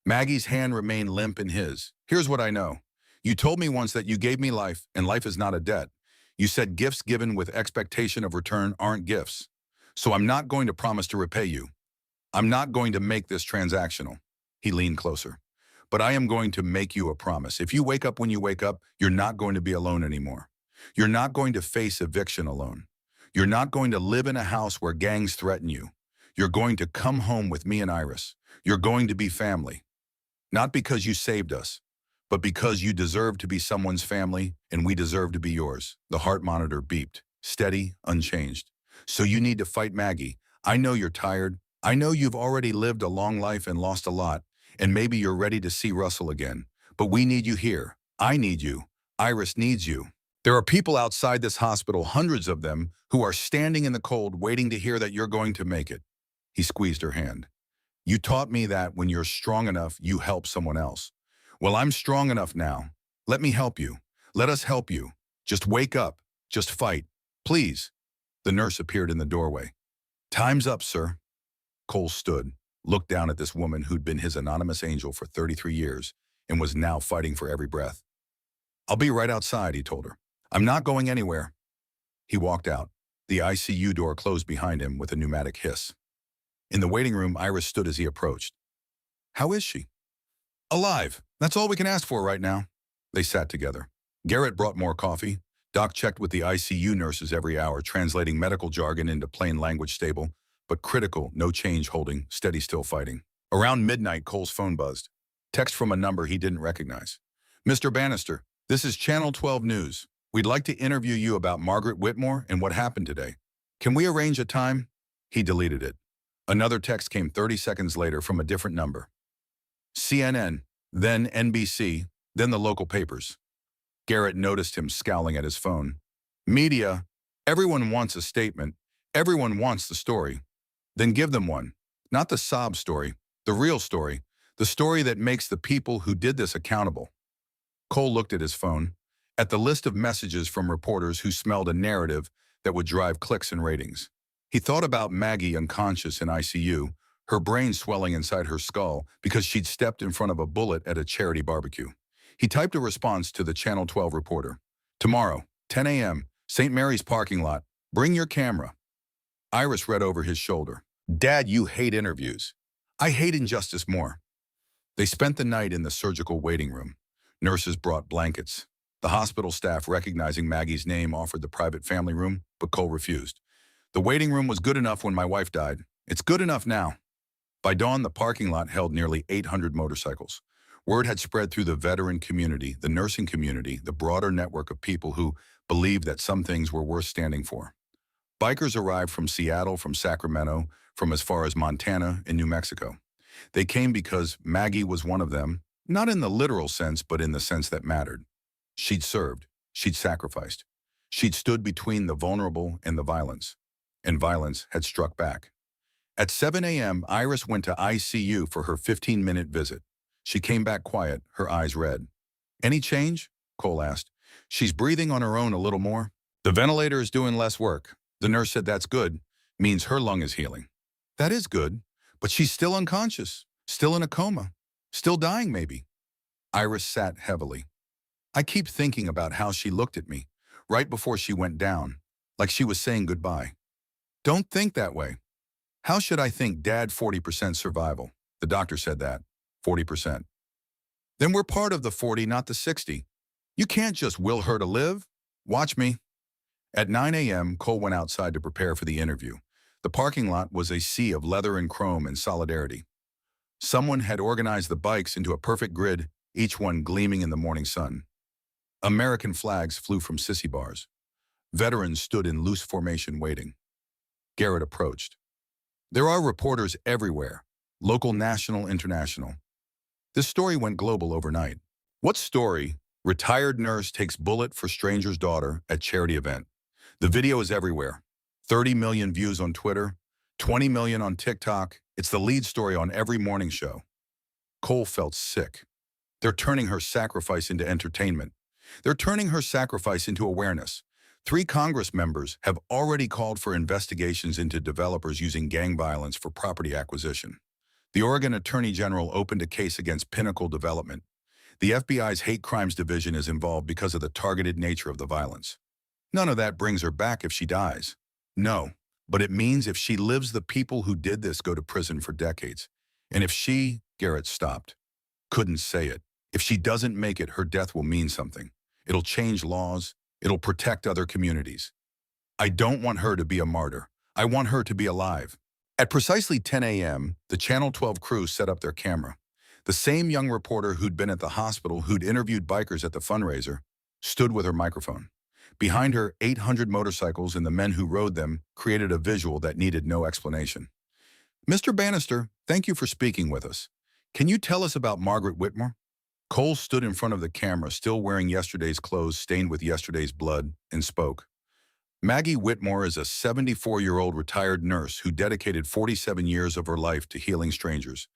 Maggie's hand remained limp in his. Here's what I know. You told me once that you gave me life, and life is not a debt. You said gifts given with expectation of return aren't gifts. So I'm not going to promise to repay you. I'm not going to make this transactional. He leaned closer. But I am going to make you a promise. If you wake up when you wake up, you're not going to be alone anymore. You're not going to face eviction alone. You're not going to live in a house where gangs threaten you. You're going to come home with me and Iris. You're going to be family. Not because you saved us, but because you deserve to be someone's family and we deserve to be yours. The heart monitor beeped, steady, unchanged. So you need to fight, Maggie. I know you're tired. I know you've already lived a long life and lost a lot, and maybe you're ready to see Russell again. But we need you here. I need you. Iris needs you. There are people outside this hospital, hundreds of them, who are standing in the cold waiting to hear that you're going to make it. He squeezed her hand. You taught me that when you're strong enough, you help someone else. Well, I'm strong enough now. Let me help you. Let us help you. Just wake up. Just fight. Please. The nurse appeared in the doorway. Time's up, sir. Cole stood, looked down at this woman who'd been his anonymous angel for 33 years and was now fighting for every breath. I'll be right outside, he told her. I'm not going anywhere. He walked out. The ICU door closed behind him with a pneumatic hiss. In the waiting room, Iris stood as he approached. How is she? Alive. That's all we can ask for right now. They sat together. Garrett brought more coffee. Doc checked with the ICU nurses every hour, translating medical jargon into plain language, stable, but critical, no change, holding, steady, still fighting. Around midnight, Cole's phone buzzed. Text from a number he didn't recognize. Mr. Bannister, this is Channel 12 News. We'd like to interview you about Margaret Whitmore and what happened today. Can we arrange a time? He deleted it. Another text came 30 seconds later from a different number. CNN, then NBC, then the local papers. Garrett noticed him scowling at his phone. Media, everyone wants a statement. Everyone wants the story. Then give them one. Not the sob story, the real story, the story that makes the people who did this accountable. Cole looked at his phone, at the list of messages from reporters who smelled a narrative that would drive clicks and ratings. He thought about Maggie unconscious in ICU, her brain swelling inside her skull because she'd stepped in front of a bullet at a charity barbecue. He typed a response to the Channel 12 reporter. Tomorrow, 10 a.m., St. Mary's parking lot. Bring your camera. Iris read over his shoulder. Dad, you hate interviews. I hate injustice more. They spent the night in the surgical waiting room. Nurses brought blankets. The hospital staff, recognizing Maggie's name, offered the private family room, but Cole refused. The waiting room was good enough when my wife died. It's good enough now. By dawn, the parking lot held nearly 800 motorcycles. Word had spread through the veteran community, the nursing community, the broader network of people who believed that some things were worth standing for. Bikers arrived from Seattle, from Sacramento, from as far as Montana and New Mexico. They came because Maggie was one of them, not in the literal sense, but in the sense that mattered. She'd served. She'd sacrificed. She'd stood between the vulnerable and the violence. And violence had struck back. At 7 a.m., Iris went to ICU for her 15-minute visit. She came back quiet, her eyes red. "Any change?" Cole asked. "She's breathing on her own a little more. The ventilator is doing less work." The nurse said, "That's good. Means her lung is healing." "That is good. But she's still unconscious. Still in a coma. Still dying, maybe." Iris sat heavily. "I keep thinking about how she looked at me, right before she went down, like she was saying goodbye." "Don't think that way." "How should I think, Dad? 40% survival." The doctor said that. 40%. "Then we're part of the 40, not the 60. You can't just will her to live. Watch me." At 9 a.m., Cole went outside to prepare for the interview. The parking lot was a sea of leather and chrome and solidarity. Someone had organized the bikes into a perfect grid, each one gleaming in the morning sun. American flags flew from sissy bars. Veterans stood in loose formation waiting. Garrett approached. "There are reporters everywhere, local, national, international." This story went global overnight. "What story?" "Retired nurse takes bullet for stranger's daughter at charity event." The video is everywhere. 30 million views on Twitter, 20 million on TikTok. It's the lead story on every morning show. Cole felt sick. They're turning her sacrifice into entertainment. They're turning her sacrifice into awareness. 3 Congress members have already called for investigations into developers using gang violence for property acquisition. The Oregon Attorney General opened a case against Pinnacle Development. The FBI's Hate Crimes Division is involved because of the targeted nature of the violence. None of that brings her back if she dies. No, but it means if she lives, the people who did this go to prison for decades. And if she, Garrett stopped, couldn't say it. If she doesn't make it, her death will mean something. It'll change laws. It'll protect other communities. I don't want her to be a martyr. I want her to be alive. At precisely 10 a.m., the Channel 12 crew set up their camera. The same young reporter who'd been at the hospital, who'd interviewed bikers at the fundraiser, stood with her microphone. Behind her, 800 motorcycles and the men who rode them created a visual that needed no explanation. "Mr. Bannister, thank you for speaking with us. Can you tell us about Margaret Whitmore?" Cole stood in front of the camera, still wearing yesterday's clothes stained with yesterday's blood, and spoke. "Maggie Whitmore is a 74-year-old retired nurse who dedicated 47 years of her life to healing strangers.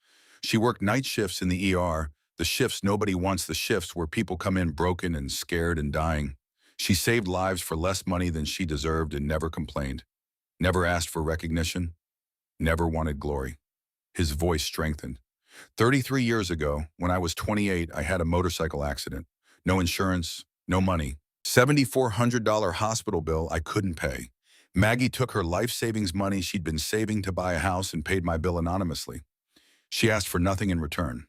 She worked night shifts in the ER, the shifts nobody wants, the shifts where people come in broken and scared and dying. She saved lives for less money than she deserved and never complained. Never asked for recognition. Never wanted glory." His voice strengthened. 33 years ago, when I was 28, I had a motorcycle accident. No insurance, no money. $7,400 hospital bill I couldn't pay. Maggie took her life savings money she'd been saving to buy a house and paid my bill anonymously. She asked for nothing in return.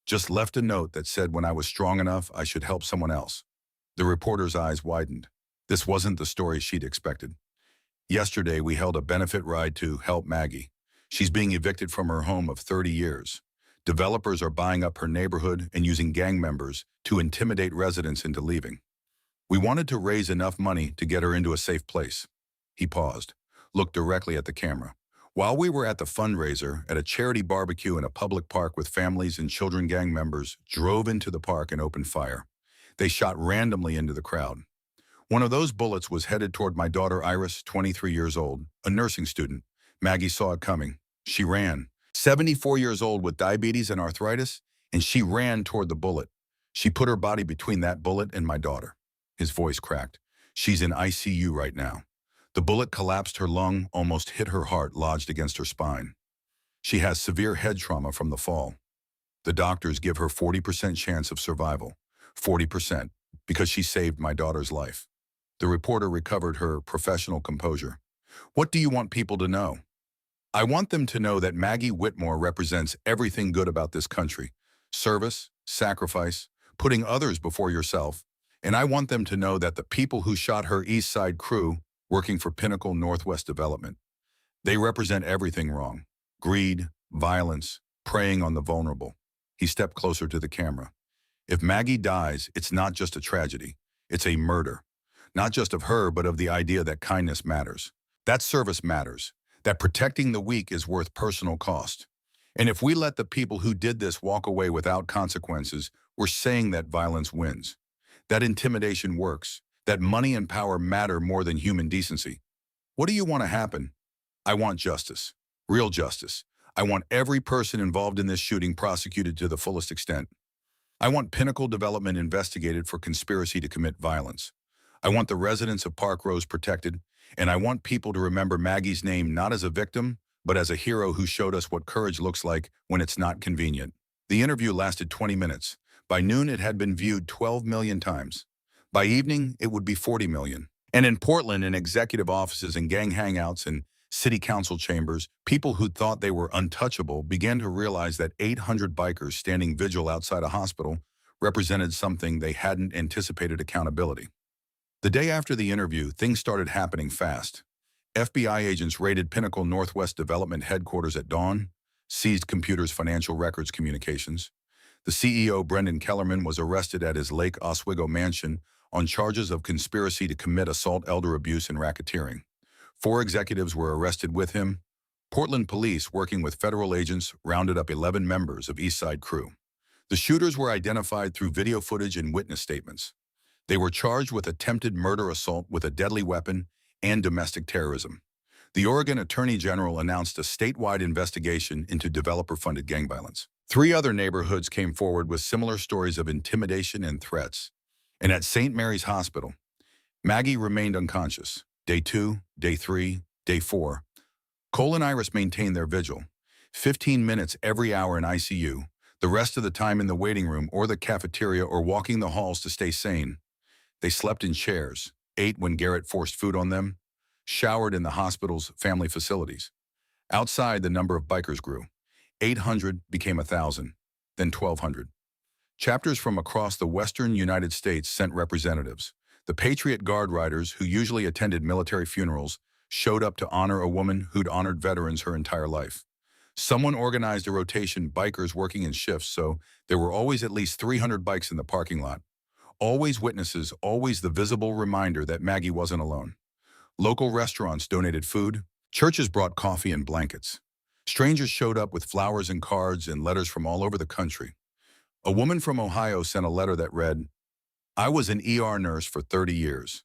Just left a note that said when I was strong enough, I should help someone else. The reporter's eyes widened. This wasn't the story she'd expected. "Yesterday, we held a benefit ride to help Maggie. She's being evicted from her home of 30 years. Developers are buying up her neighborhood and using gang members to intimidate residents into leaving. We wanted to raise enough money to get her into a safe place." He paused, looked directly at the camera. "While we were at the fundraiser, at a charity barbecue in a public park with families and children, gang members drove into the park and opened fire. They shot randomly into the crowd. One of those bullets was headed toward my daughter Iris, 23 years old, a nursing student. Maggie saw it coming. She ran. 74 years old with diabetes and arthritis, and she ran toward the bullet. She put her body between that bullet and my daughter." His voice cracked. "She's in ICU right now. The bullet collapsed her lung, almost hit her heart, lodged against her spine. She has severe head trauma from the fall. The doctors give her 40% chance of survival. 40%, because she saved my daughter's life." The reporter recovered her professional composure. "What do you want people to know?" "I want them to know that Maggie Whitmore represents everything good about this country. Service, sacrifice, putting others before yourself. And I want them to know that the people who shot her East Side crew, working for Pinnacle Northwest Development, they represent everything wrong. Greed, violence, preying on the vulnerable." He stepped closer to the camera. "If Maggie dies, it's not just a tragedy. It's a murder. Not just of her, but of the idea that kindness matters. That service matters. That protecting the weak is worth personal cost. And if we let the people who did this walk away without consequences, we're saying that violence wins. that intimidation works, that money and power matter more than human decency. What do you want to happen? I want justice. Real justice. I want every person involved in this shooting prosecuted to the fullest extent. I want Pinnacle Development investigated for conspiracy to commit violence. I want the residents of Park Rose protected, and I want people to remember Maggie's name not as a victim, but as a hero who showed us what courage looks like when it's not convenient. The interview lasted 20 minutes. By noon, it had been viewed 12 million times. By evening, it would be 40 million. And in Portland, in executive offices and gang hangouts and city council chambers, people who thought they were untouchable began to realize that 800 bikers standing vigil outside a hospital represented something they hadn't anticipated: accountability. The day after the interview, things started happening fast. FBI agents raided Pinnacle Northwest Development headquarters at dawn, seized computers, financial records, communications. The CEO, Brendan Kellerman, was arrested at his Lake Oswego mansion on charges of conspiracy to commit assault, elder abuse, and racketeering. 4 executives were arrested with him. Portland police, working with federal agents, rounded up 11 members of East Side crew. The shooters were identified through video footage and witness statements. They were charged with attempted murder, assault with a deadly weapon, and domestic terrorism. The Oregon Attorney General announced a statewide investigation into developer-funded gang violence. 3 other neighborhoods came forward with similar stories of intimidation and threats. And at St. Mary's Hospital, Maggie remained unconscious. Day 2, Day 3, Day 4. Cole and Iris maintained their vigil. 15 minutes every hour in ICU, the rest of the time in the waiting room or the cafeteria or walking the halls to stay sane. They slept in chairs, ate when Garrett forced food on them, showered in the hospital's family facilities. Outside, the number of bikers grew. 800 became 1,000, then 1,200. Chapters from across the western United States sent representatives. The Patriot Guard riders, who usually attended military funerals, showed up to honor a woman who'd honored veterans her entire life. Someone organized a rotation, bikers working in shifts, so there were always at least 300 bikes in the parking lot. Always witnesses, always the visible reminder that Maggie wasn't alone. Local restaurants donated food. Churches brought coffee and blankets. Strangers showed up with flowers and cards and letters from all over the country. A woman from Ohio sent a letter that read, "I was an ER nurse for 30 years.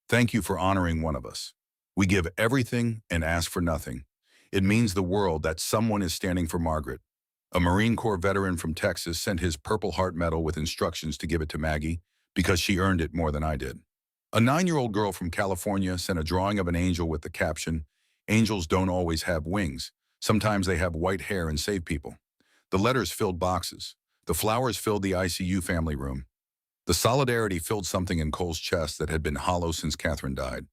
Thank you for honoring one of us. We give everything and ask for nothing. It means the world that someone is standing for Margaret." A Marine Corps veteran from Texas sent his Purple Heart Medal with instructions to give it to Maggie because she earned it more than I did. A 9-year-old girl from California sent a drawing of an angel with the caption, "Angels don't always have wings. Sometimes they have white hair and save people." The letters filled boxes. The flowers filled the ICU family room. The solidarity filled something in Cole's chest that had been hollow since Catherine died.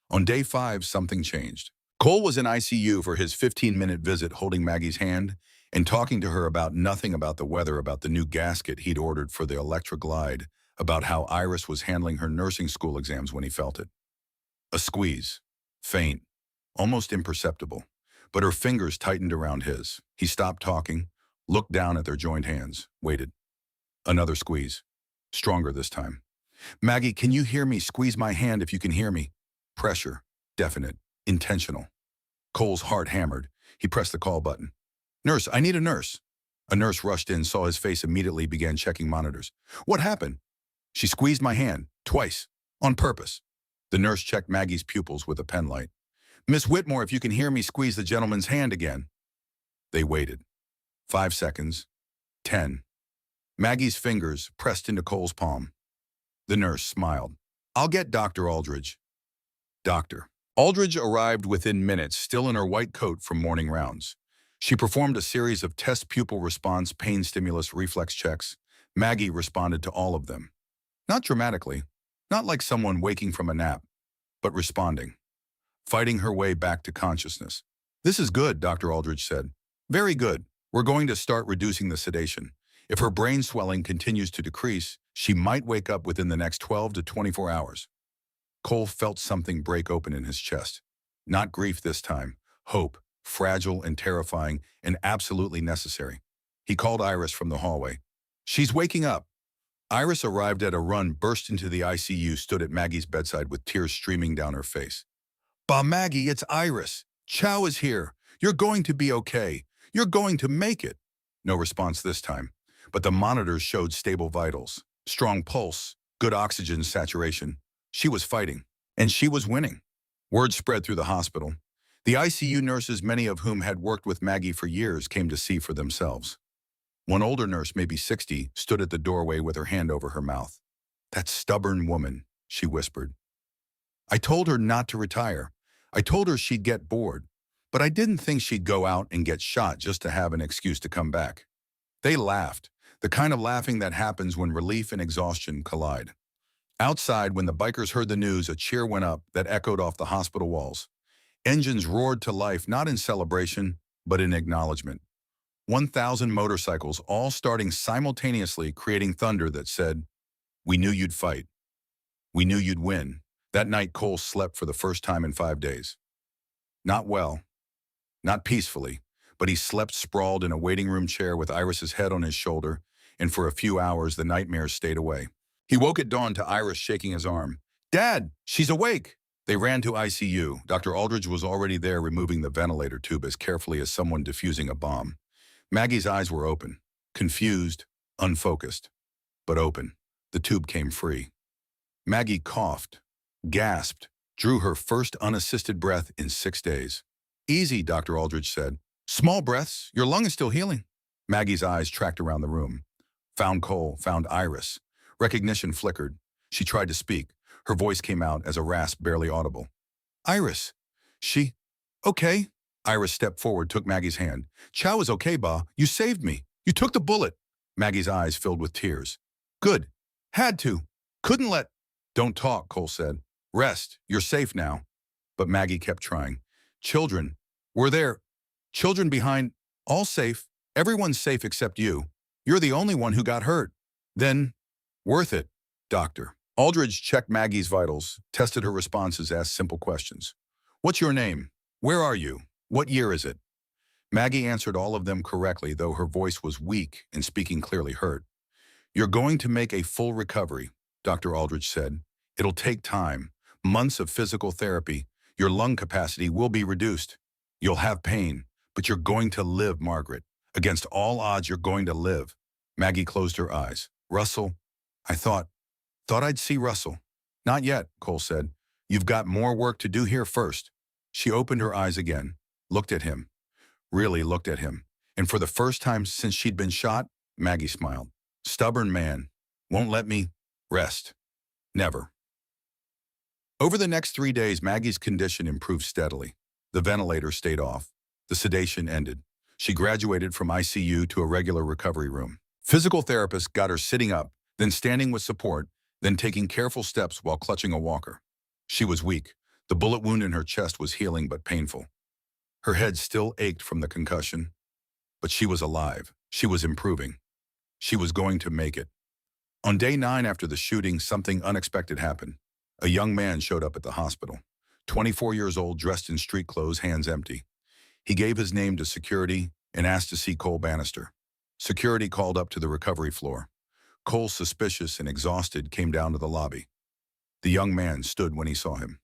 On day 5, something changed. Cole was in ICU for his 15-minute visit, holding Maggie's hand and talking to her about nothing, about the weather, about the new gasket he'd ordered for the Electra Glide, about how Iris was handling her nursing school exams when he felt it. A squeeze. Faint. Almost imperceptible. But her fingers tightened around his. He stopped talking, looked down at their joined hands, waited. Another squeeze. Stronger this time. "Maggie, can you hear me? Squeeze my hand if you can hear me." Pressure. Definite. Intentional. Cole's heart hammered. He pressed the call button. "Nurse, I need a nurse." A nurse rushed in, saw his face, immediately began checking monitors. "What happened?" "She squeezed my hand. Twice. On purpose." The nurse checked Maggie's pupils with a pen light. "Miss Whitmore, if you can hear me, squeeze the gentleman's hand again." They waited. 5 seconds. 10. Maggie's fingers pressed into Cole's palm. The nurse smiled. "I'll get Dr. Aldridge." Doctor. Aldridge arrived within minutes, still in her white coat from morning rounds. She performed a series of test pupil response, pain stimulus, reflex checks. Maggie responded to all of them. Not dramatically, not like someone waking from a nap, but responding, fighting her way back to consciousness. "This is good," Dr. Aldridge said. "Very good. We're going to start reducing the sedation. If her brain swelling continues to decrease, she might wake up within the next 12 to 24 hours. Cole felt something break open in his chest. Not grief this time. Hope, fragile and terrifying and absolutely necessary. He called Iris from the hallway. "She's waking up." Iris arrived at a run, burst into the ICU, stood at Maggie's bedside with tears streaming down her face. "Bah, Maggie, it's Iris. Chow is here. You're going to be okay. You're going to make it." No response this time, but the monitors showed stable vitals, strong pulse, good oxygen saturation. She was fighting, and she was winning. Word spread through the hospital. The ICU nurses, many of whom had worked with Maggie for years, came to see for themselves. One older nurse, maybe 60, stood at the doorway with her hand over her mouth. "That stubborn woman," she whispered. "I told her not to retire. I told her she'd get bored. But I didn't think she'd go out and get shot just to have an excuse to come back." They laughed, the kind of laughing that happens when relief and exhaustion collide. Outside, when the bikers heard the news, a cheer went up that echoed off the hospital walls. Engines roared to life, not in celebration, but in acknowledgement. 1,000 motorcycles, all starting simultaneously, creating thunder that said, "We knew you'd fight. We knew you'd win." That night, Cole slept for the first time in 5 days. Not well, not peacefully, but he slept sprawled in a waiting room chair with Iris's head on his shoulder, and for a few hours the nightmares stayed away. He woke at dawn to Iris shaking his arm. "Dad, she's awake!" They ran to ICU. Dr. Aldridge was already there, removing the ventilator tube as carefully as someone defusing a bomb. Maggie's eyes were open, confused, unfocused, but open. The tube came free. Maggie coughed, gasped, drew her first unassisted breath in 6 days. "Easy," Dr. Aldridge said. "Small breaths. Your lung is still healing." Maggie's eyes tracked around the room. Found Cole, found Iris. Recognition flickered. She tried to speak. Her voice came out as a rasp barely audible. "Iris." "She... Okay." Iris stepped forward, took Maggie's hand. "Chow is okay, Ba. You saved me. You took the bullet." Maggie's eyes filled with tears. "Good. Had to. Couldn't let..." "Don't talk," Cole said. "Rest. You're safe now." But Maggie kept trying. "Children. We're there. Children behind. All safe. Everyone's safe except you. You're the only one who got hurt." "Then, worth it, doctor." Aldridge checked Maggie's vitals, tested her responses, asked simple questions. "What's your name? Where are you? What year is it?" Maggie answered all of them correctly, though her voice was weak and speaking clearly hurt. "You're going to make a full recovery," Dr. Aldridge said. "It'll take time, months of physical therapy. Your lung capacity will be reduced. You'll have pain, but you're going to live, Margaret. Against all odds, you're going to live." Maggie closed her eyes. "Russell, I thought I'd see Russell." "Not yet," Cole said. "You've got more work to do here first." She opened her eyes again, looked at him, really looked at him. And for the first time since she'd been shot, Maggie smiled. "Stubborn man. Won't let me rest. Never." Over the next 3 days, Maggie's condition improved steadily. The ventilator stayed off. The sedation ended. She graduated from ICU to a regular recovery room. Physical therapists got her sitting up, then standing with support, then taking careful steps while clutching a walker. She was weak. The bullet wound in her chest was healing but painful. Her head still ached from the concussion. But she was alive. She was improving. She was going to make it. On day 9 after the shooting, something unexpected happened. A young man showed up at the hospital. 24 years old, dressed in street clothes, hands empty. He gave his name to security and asked to see Cole Bannister. Security called up to the recovery floor. Cole, suspicious and exhausted, came down to the lobby. The young man stood when he saw him.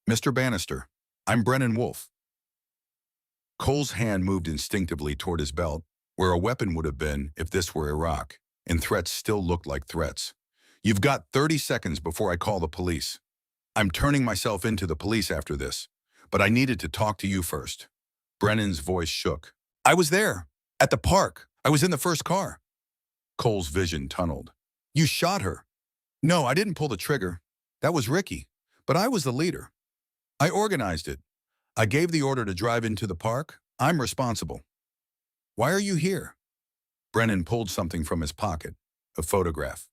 "Mr. Bannister, I'm Brennan Wolfe." Cole's hand moved instinctively toward his belt, where a weapon would have been if this were Iraq, and threats still looked like threats. "You've got 30 seconds before I call the police. I'm turning myself into the police after this, but I needed to talk to you first." Brennan's voice shook. "I was there, at the park. I was in the first car." Cole's vision tunneled. "You shot her." "No, I didn't pull the trigger. That was Ricky. But I was the leader. I organized it. I gave the order to drive into the park. I'm responsible." "Why are you here?" Brennan pulled something from his pocket, a photograph.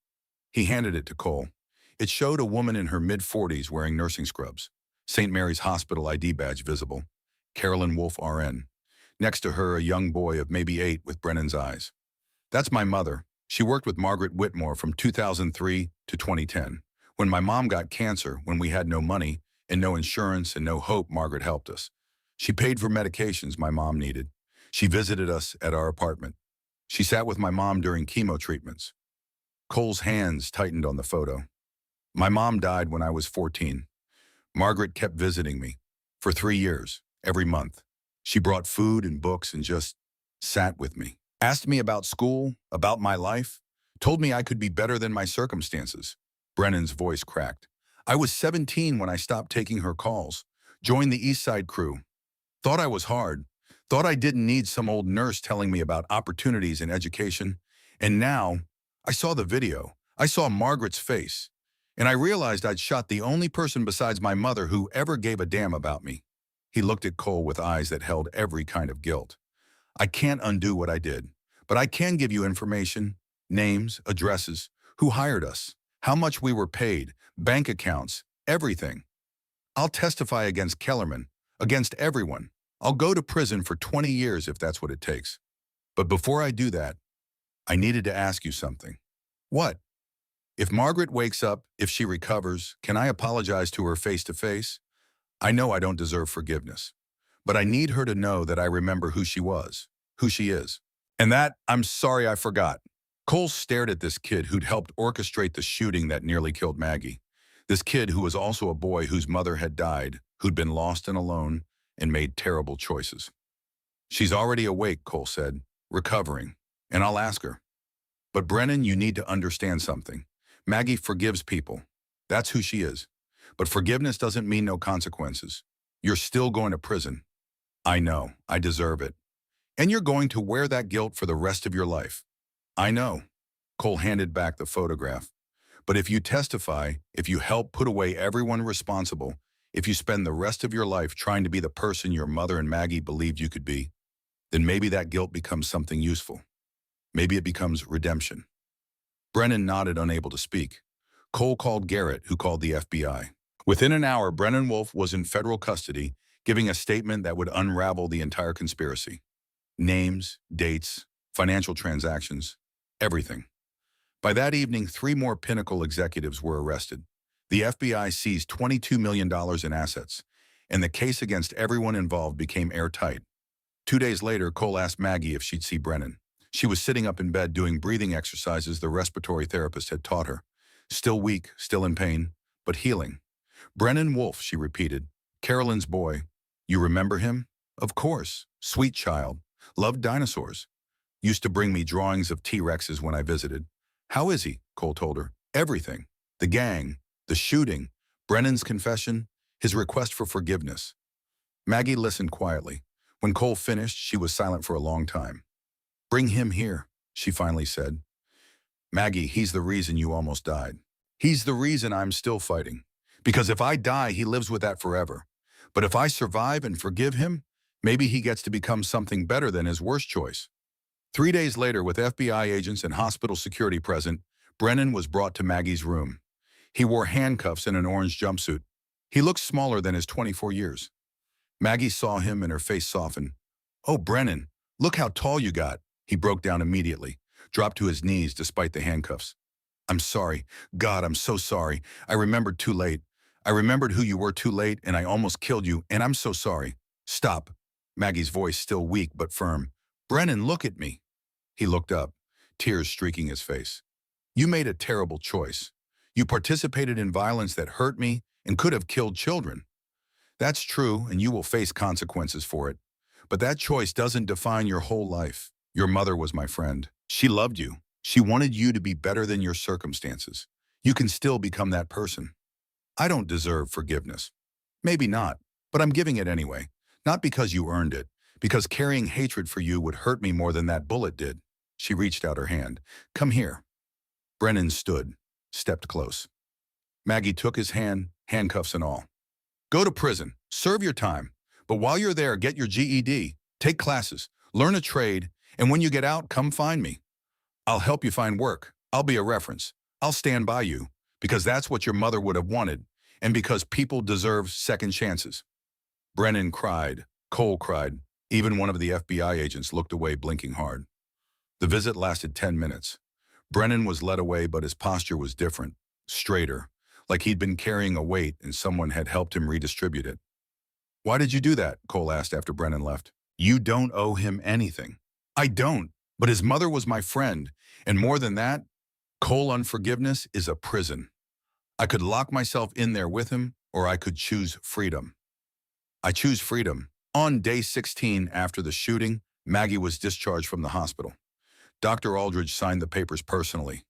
He handed it to Cole. It showed a woman in her mid-40s wearing nursing scrubs, St. Mary's Hospital ID badge visible, Carolyn Wolfe, RN. Next to her, a young boy of maybe 8 with Brennan's eyes. "That's my mother. She worked with Margaret Whitmore from 2003 to 2010. When my mom got cancer, when we had no money and no insurance and no hope, Margaret helped us. She paid for medications my mom needed. She visited us at our apartment. She sat with my mom during chemo treatments." Cole's hands tightened on the photo. "My mom died when I was 14. Margaret kept visiting me for 3 years, every month. She brought food and books and just sat with me. Asked me about school, about my life, told me I could be better than my circumstances. Brennan's voice cracked. I was 17 when I stopped taking her calls. Joined the East Side crew. Thought I was hard. Thought I didn't need some old nurse telling me about opportunities in education. And now, I saw the video. I saw Margaret's face. And I realized I'd shot the only person besides my mother who ever gave a damn about me. He looked at Cole with eyes that held every kind of guilt. I can't undo what I did, but I can give you information, names, addresses, who hired us, how much we were paid, bank accounts, everything. I'll testify against Kellerman, against everyone. I'll go to prison for 20 years if that's what it takes. But before I do that, I needed to ask you something. What? If Margaret wakes up, if she recovers, can I apologize to her face to face? I know I don't deserve forgiveness, but I need her to know that I remember who she was, who she is. And that, I'm sorry I forgot. Cole stared at this kid who'd helped orchestrate the shooting that nearly killed Maggie. This kid who was also a boy whose mother had died, who'd been lost and alone, and made terrible choices. She's already awake, Cole said, recovering, and I'll ask her. But Brennan, you need to understand something. Maggie forgives people. That's who she is. But forgiveness doesn't mean no consequences. You're still going to prison. I know, I deserve it. And you're going to wear that guilt for the rest of your life. I know. Cole handed back the photograph. But if you testify, if you help put away everyone responsible, if you spend the rest of your life trying to be the person your mother and Maggie believed you could be, then maybe that guilt becomes something useful. Maybe it becomes redemption. Brennan nodded, unable to speak. Cole called Garrett, who called the FBI. Within an hour, Brennan Wolfe was in federal custody, giving a statement that would unravel the entire conspiracy. Names, dates, financial transactions, everything. By that evening, 3 more Pinnacle executives were arrested. The FBI seized $22 million in assets, and the case against everyone involved became airtight. 2 days later, Cole asked Maggie if she'd see Brennan. She was sitting up in bed doing breathing exercises the respiratory therapist had taught her. Still weak, still in pain, but healing. Brennan Wolfe, she repeated. Carolyn's boy. You remember him? Of course. Sweet child. Loved dinosaurs. Used to bring me drawings of T-Rexes when I visited. How is he? Cole told her. Everything. The gang. The shooting. Brennan's confession. His request for forgiveness. Maggie listened quietly. When Cole finished, she was silent for a long time. Bring him here, she finally said. Maggie, he's the reason you almost died. He's the reason I'm still fighting. Because if I die, he lives with that forever. But if I survive and forgive him, maybe he gets to become something better than his worst choice. 3 days later, with FBI agents and hospital security present, Brennan was brought to Maggie's room. He wore handcuffs and an orange jumpsuit. He looked smaller than his 24 years. Maggie saw him and her face softened. Oh, Brennan, look how tall you got. He broke down immediately, dropped to his knees despite the handcuffs. I'm sorry. God, I'm so sorry. I remembered too late. I remembered who you were too late, and I almost killed you, and I'm so sorry. Stop. Maggie's voice still weak but firm. Brennan, look at me. He looked up, tears streaking his face. You made a terrible choice. You participated in violence that hurt me and could have killed children. That's true, and you will face consequences for it. But that choice doesn't define your whole life. Your mother was my friend. She loved you. She wanted you to be better than your circumstances. You can still become that person. I don't deserve forgiveness. Maybe not, but I'm giving it anyway. Not because you earned it, because carrying hatred for you would hurt me more than that bullet did. She reached out her hand. Come here. Brennan stood, stepped close. Maggie took his hand, handcuffs and all. Go to prison, serve your time. But while you're there, get your GED, take classes, learn a trade, and when you get out, come find me. I'll help you find work. I'll be a reference. I'll stand by you, because that's what your mother would have wanted, and because people deserve second chances. Brennan cried. Cole cried. Even one of the FBI agents looked away, blinking hard. The visit lasted 10 minutes. Brennan was led away, but his posture was different, straighter, like he'd been carrying a weight and someone had helped him redistribute it. Why did you do that? Cole asked after Brennan left. You don't owe him anything. I don't, but his mother was my friend, and more than that, Cole, unforgiveness is a prison. I could lock myself in there with him, or I could choose freedom. I choose freedom. On day 16 after the shooting, Maggie was discharged from the hospital. Dr. Aldridge signed the papers personally.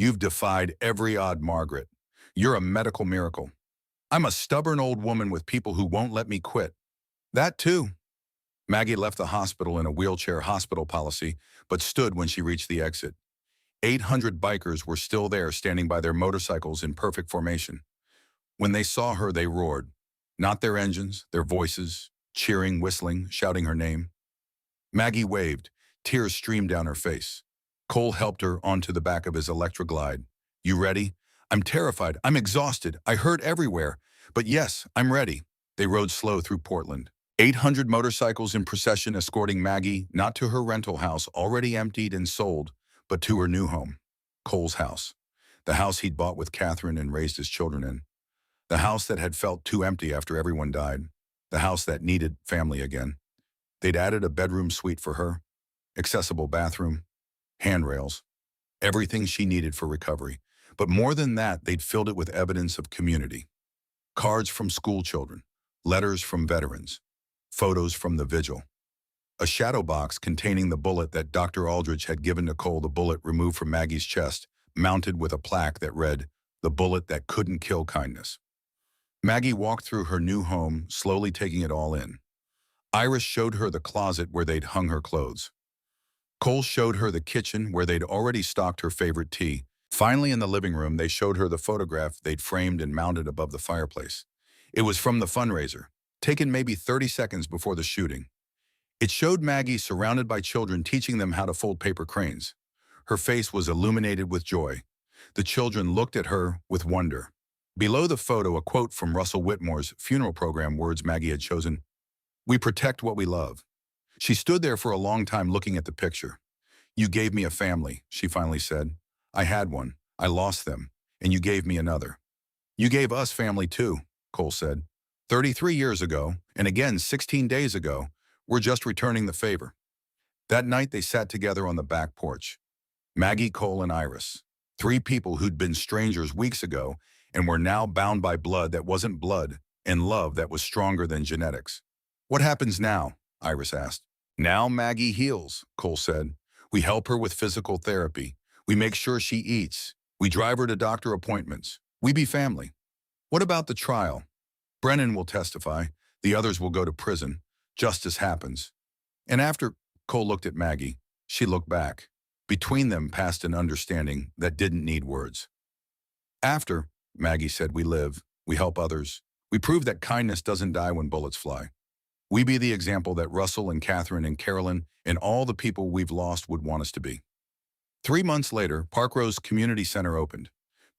You've defied every odd, Margaret. You're a medical miracle. I'm a stubborn old woman with people who won't let me quit. That too. Maggie left the hospital in a wheelchair hospital policy, but stood when she reached the exit. 800 bikers were still there, standing by their motorcycles in perfect formation. When they saw her, they roared. Not their engines, their voices, cheering, whistling, shouting her name. Maggie waved. Tears streamed down her face. Cole helped her onto the back of his Electra Glide. You ready? I'm terrified. I'm exhausted. I hurt everywhere. But yes, I'm ready. They rode slow through Portland. 800 motorcycles in procession escorting Maggie, not to her rental house, already emptied and sold, but to her new home, Cole's house. The house he'd bought with Catherine and raised his children in. The house that had felt too empty after everyone died. The house that needed family again. They'd added a bedroom suite for her, accessible bathroom, handrails, everything she needed for recovery. But more than that, they'd filled it with evidence of community. Cards from school children, letters from veterans, photos from the Vigil. A shadow box containing the bullet that Dr. Aldrich had given Nicole, the bullet removed from Maggie's chest, mounted with a plaque that read, "The bullet that couldn't kill kindness." Maggie walked through her new home, slowly taking it all in. Iris showed her the closet where they'd hung her clothes. Cole showed her the kitchen where they'd already stocked her favorite tea. Finally, in the living room, they showed her the photograph they'd framed and mounted above the fireplace. It was from the fundraiser, taken maybe 30 seconds before the shooting. It showed Maggie surrounded by children, teaching them how to fold paper cranes. Her face was illuminated with joy. The children looked at her with wonder. Below the photo, a quote from Russell Whitmore's funeral program, words Maggie had chosen. "We protect what we love." She stood there for a long time looking at the picture. "You gave me a family," she finally said. "I had one. I lost them. And you gave me another." "You gave us family too," Cole said. 33 years ago, and again 16 days ago. We're just returning the favor." That night they sat together on the back porch. Maggie, Cole, and Iris. 3 people who'd been strangers weeks ago and were now bound by blood that wasn't blood and love that was stronger than genetics. "What happens now?" Iris asked. "Now Maggie heals," Cole said. "We help her with physical therapy. We make sure she eats. We drive her to doctor appointments. We be family." "What about the trial?" "Brennan will testify. The others will go to prison. Justice happens." And after Cole looked at Maggie, she looked back. Between them passed an understanding that didn't need words. "After," Maggie said, "we live. We help others. We prove that kindness doesn't die when bullets fly. We be the example that Russell and Catherine and Carolyn and all the people we've lost would want us to be." 3 months later, Park Rose Community Center opened.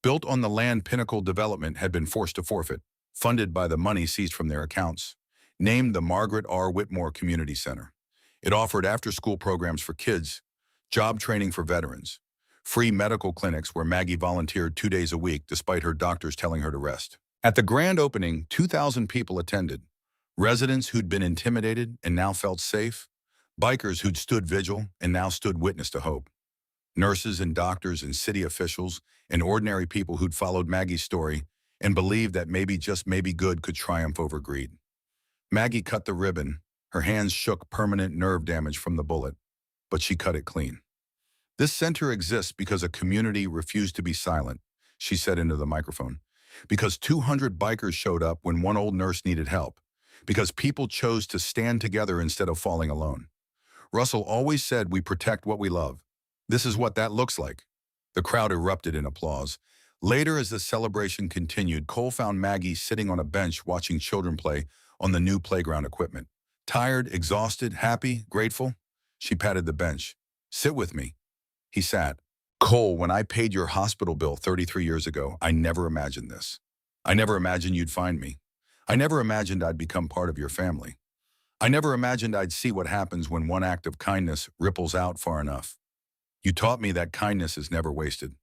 Built on the land Pinnacle Development had been forced to forfeit, funded by the money seized from their accounts. Named the Margaret R. Whitmore Community Center. It offered after-school programs for kids, job training for veterans, free medical clinics where Maggie volunteered 2 days a week despite her doctors telling her to rest. At the grand opening, 2,000 people attended. Residents who'd been intimidated and now felt safe, bikers who'd stood vigil and now stood witness to hope, nurses and doctors and city officials and ordinary people who'd followed Maggie's story and believed that maybe, just maybe, good could triumph over greed. Maggie cut the ribbon. Her hands shook permanent nerve damage from the bullet, but she cut it clean. "This center exists because a community refused to be silent," she said into the microphone. "Because 200 bikers showed up when one old nurse needed help. Because people chose to stand together instead of falling alone. Russell always said we protect what we love. This is what that looks like." The crowd erupted in applause. Later, as the celebration continued, Cole found Maggie sitting on a bench watching children play on the new playground equipment. Tired, exhausted, happy, grateful, she patted the bench. "Sit with me." He sat. "Cole, when I paid your hospital bill 33 years ago, I never imagined this. I never imagined you'd find me. I never imagined I'd become part of your family. I never imagined I'd see what happens when one act of kindness ripples out far enough. You taught me that kindness is never wasted.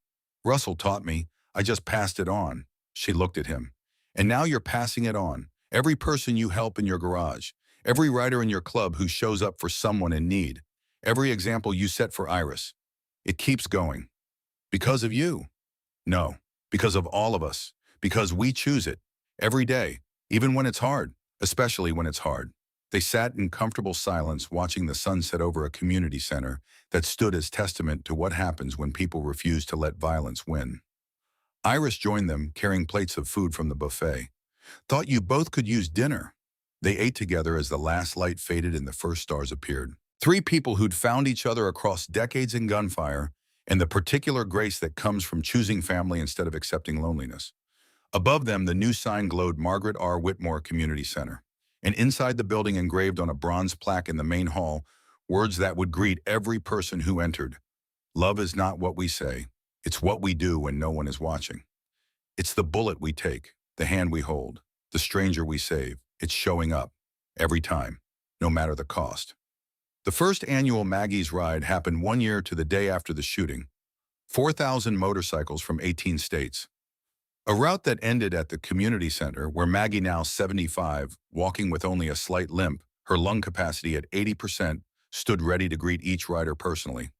Russell taught me. I just passed it on." She looked at him. "And now you're passing it on. Every person you help in your garage, every writer in your club who shows up for someone in need, every example you set for Iris. It keeps going. Because of you. No, because of all of us. Because we choose it. Every day. Even when it's hard. Especially when it's hard." They sat in comfortable silence watching the sun set over a community center that stood as testament to what happens when people refuse to let violence win. Iris joined them, carrying plates of food from the buffet. Thought you both could use dinner. They ate together as the last light faded and the first stars appeared. Three people who'd found each other across decades in gunfire and the particular grace that comes from choosing family instead of accepting loneliness. Above them, the new sign glowed Margaret R. Whitmore Community Center. And inside the building, engraved on a bronze plaque in the main hall, words that would greet every person who entered. Love is not what we say. It's what we do when no one is watching. It's the bullet we take, the hand we hold, the stranger we save. It's showing up. Every time. No matter the cost. The first annual Maggie's Ride happened 1 year to the day after the shooting. 4,000 motorcycles from 18 states. A route that ended at the community center where Maggie, now 75, walking with only a slight limp, her lung capacity at 80%, stood ready to greet each rider personally.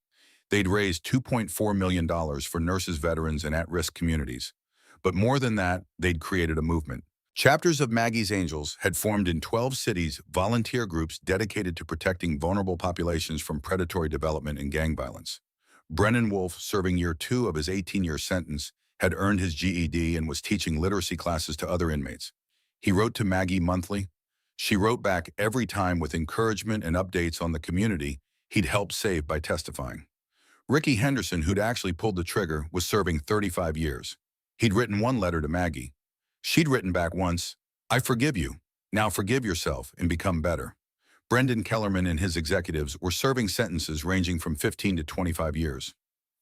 They'd raised $2.4 million for nurses, veterans, and at-risk communities. But more than that, they'd created a movement. Chapters of Maggie's Angels had formed in 12 cities, volunteer groups dedicated to protecting vulnerable populations from predatory development and gang violence. Brennan Wolfe, serving year 2 of his 18-year sentence, had earned his GED and was teaching literacy classes to other inmates. He wrote to Maggie monthly. She wrote back every time with encouragement and updates on the community he'd helped save by testifying. Ricky Henderson, who'd actually pulled the trigger, was serving 35 years. He'd written one letter to Maggie. She'd written back once, "I forgive you. Now forgive yourself and become better." Brendan Kellerman and his executives were serving sentences ranging from 15 to 25 years.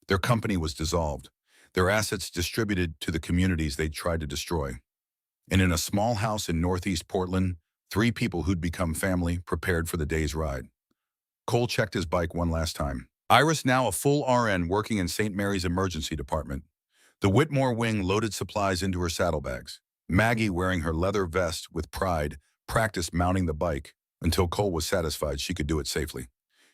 Their company was dissolved, their assets distributed to the communities they'd tried to destroy. And in a small house in northeast Portland, 3 people who'd become family prepared for the day's ride. Cole checked his bike one last time. Iris, now a full RN working in St. Mary's emergency department. The Whitmore wing loaded supplies into her saddlebags. Maggie, wearing her leather vest with pride, practiced mounting the bike until Cole was satisfied she could do it safely.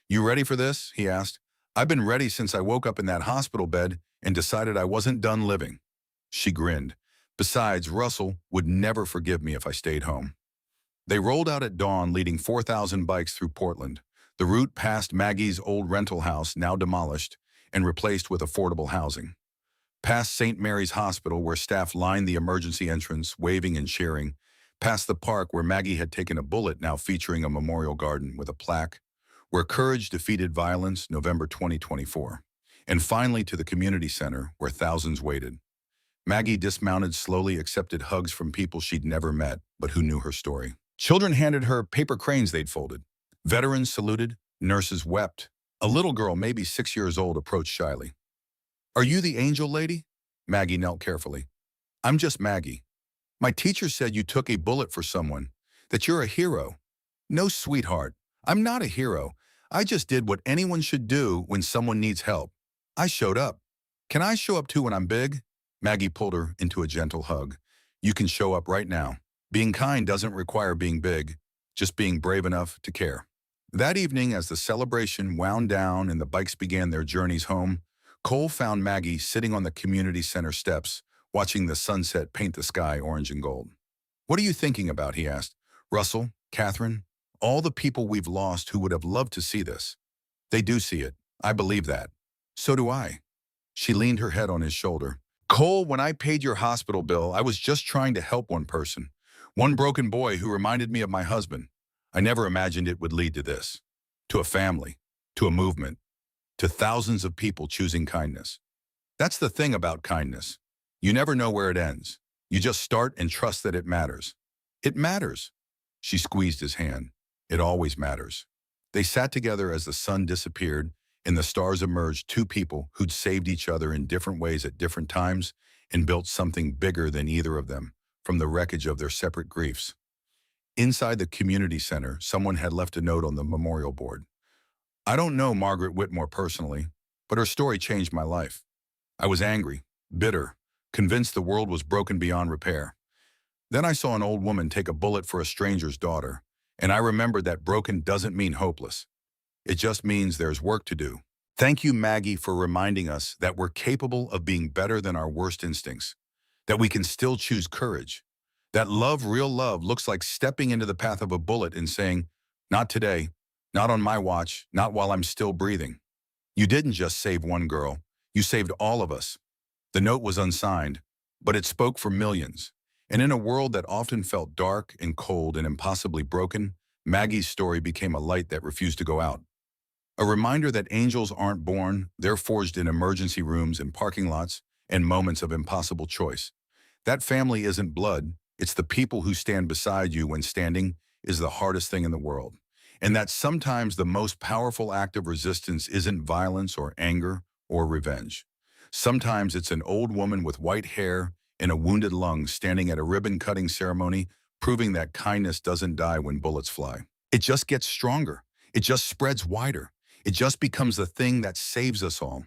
"You ready for this?" he asked. "I've been ready since I woke up in that hospital bed and decided I wasn't done living." She grinned. "Besides, Russell would never forgive me if I stayed home." They rolled out at dawn, leading 4,000 bikes through Portland. The route passed Maggie's old rental house, now demolished, and replaced with affordable housing. Past St. Mary's Hospital, where staff lined the emergency entrance, waving and cheering. Past the park, where Maggie had taken a bullet, now featuring a memorial garden with a plaque, "Where Courage Defeated Violence, November 2024. And finally to the community center, where thousands waited. Maggie dismounted, slowly accepted hugs from people she'd never met, but who knew her story. Children handed her paper cranes they'd folded. Veterans saluted. Nurses wept. A little girl, maybe 6 years old, approached shyly. "Are you the angel lady?" Maggie knelt carefully. "I'm just Maggie. My teacher said you took a bullet for someone, that you're a hero." "No, sweetheart. I'm not a hero. I just did what anyone should do when someone needs help. I showed up. Can I show up too when I'm big?" Maggie pulled her into a gentle hug. "You can show up right now. Being kind doesn't require being big, just being brave enough to care." That evening, as the celebration wound down and the bikes began their journeys home, Cole found Maggie sitting on the community center steps, watching the sunset paint the sky orange and gold. "What are you thinking about?" he asked. "Russell, Catherine, all the people we've lost who would have loved to see this. They do see it. I believe that. So do I." She leaned her head on his shoulder. "Cole, when I paid your hospital bill, I was just trying to help one person. One broken boy who reminded me of my husband. I never imagined it would lead to this. To a family. To a movement. To thousands of people choosing kindness. That's the thing about kindness. You never know where it ends. You just start and trust that it matters. It matters." She squeezed his hand. "It always matters." They sat together as the sun disappeared and the stars emerged, 2 people who'd saved each other in different ways at different times and built something bigger than either of them from the wreckage of their separate griefs. Inside the community center, someone had left a note on the memorial board. "I don't know Margaret Whitmore personally, but her story changed my life. I was angry, bitter, convinced the world was broken beyond repair. Then I saw an old woman take a bullet for a stranger's daughter, and I remembered that broken doesn't mean hopeless. It just means there's work to do. Thank you, Maggie, for reminding us that we're capable of being better than our worst instincts, that we can still choose courage, that love, real love, looks like stepping into the path of a bullet and saying, Not today. Not on my watch. Not while I'm still breathing. You didn't just save one girl. You saved all of us. The note was unsigned, but it spoke for millions. And in a world that often felt dark and cold and impossibly broken, Maggie's story became a light that refused to go out. A reminder that angels aren't born, they're forged in emergency rooms and parking lots and moments of impossible choice. That family isn't blood, it's the people who stand beside you when standing is the hardest thing in the world. And that sometimes the most powerful act of resistance isn't violence or anger or revenge. Sometimes it's an old woman with white hair and a wounded lung standing at a ribbon-cutting ceremony, proving that kindness doesn't die when bullets fly. It just gets stronger. It just spreads wider. It just becomes the thing that saves us all.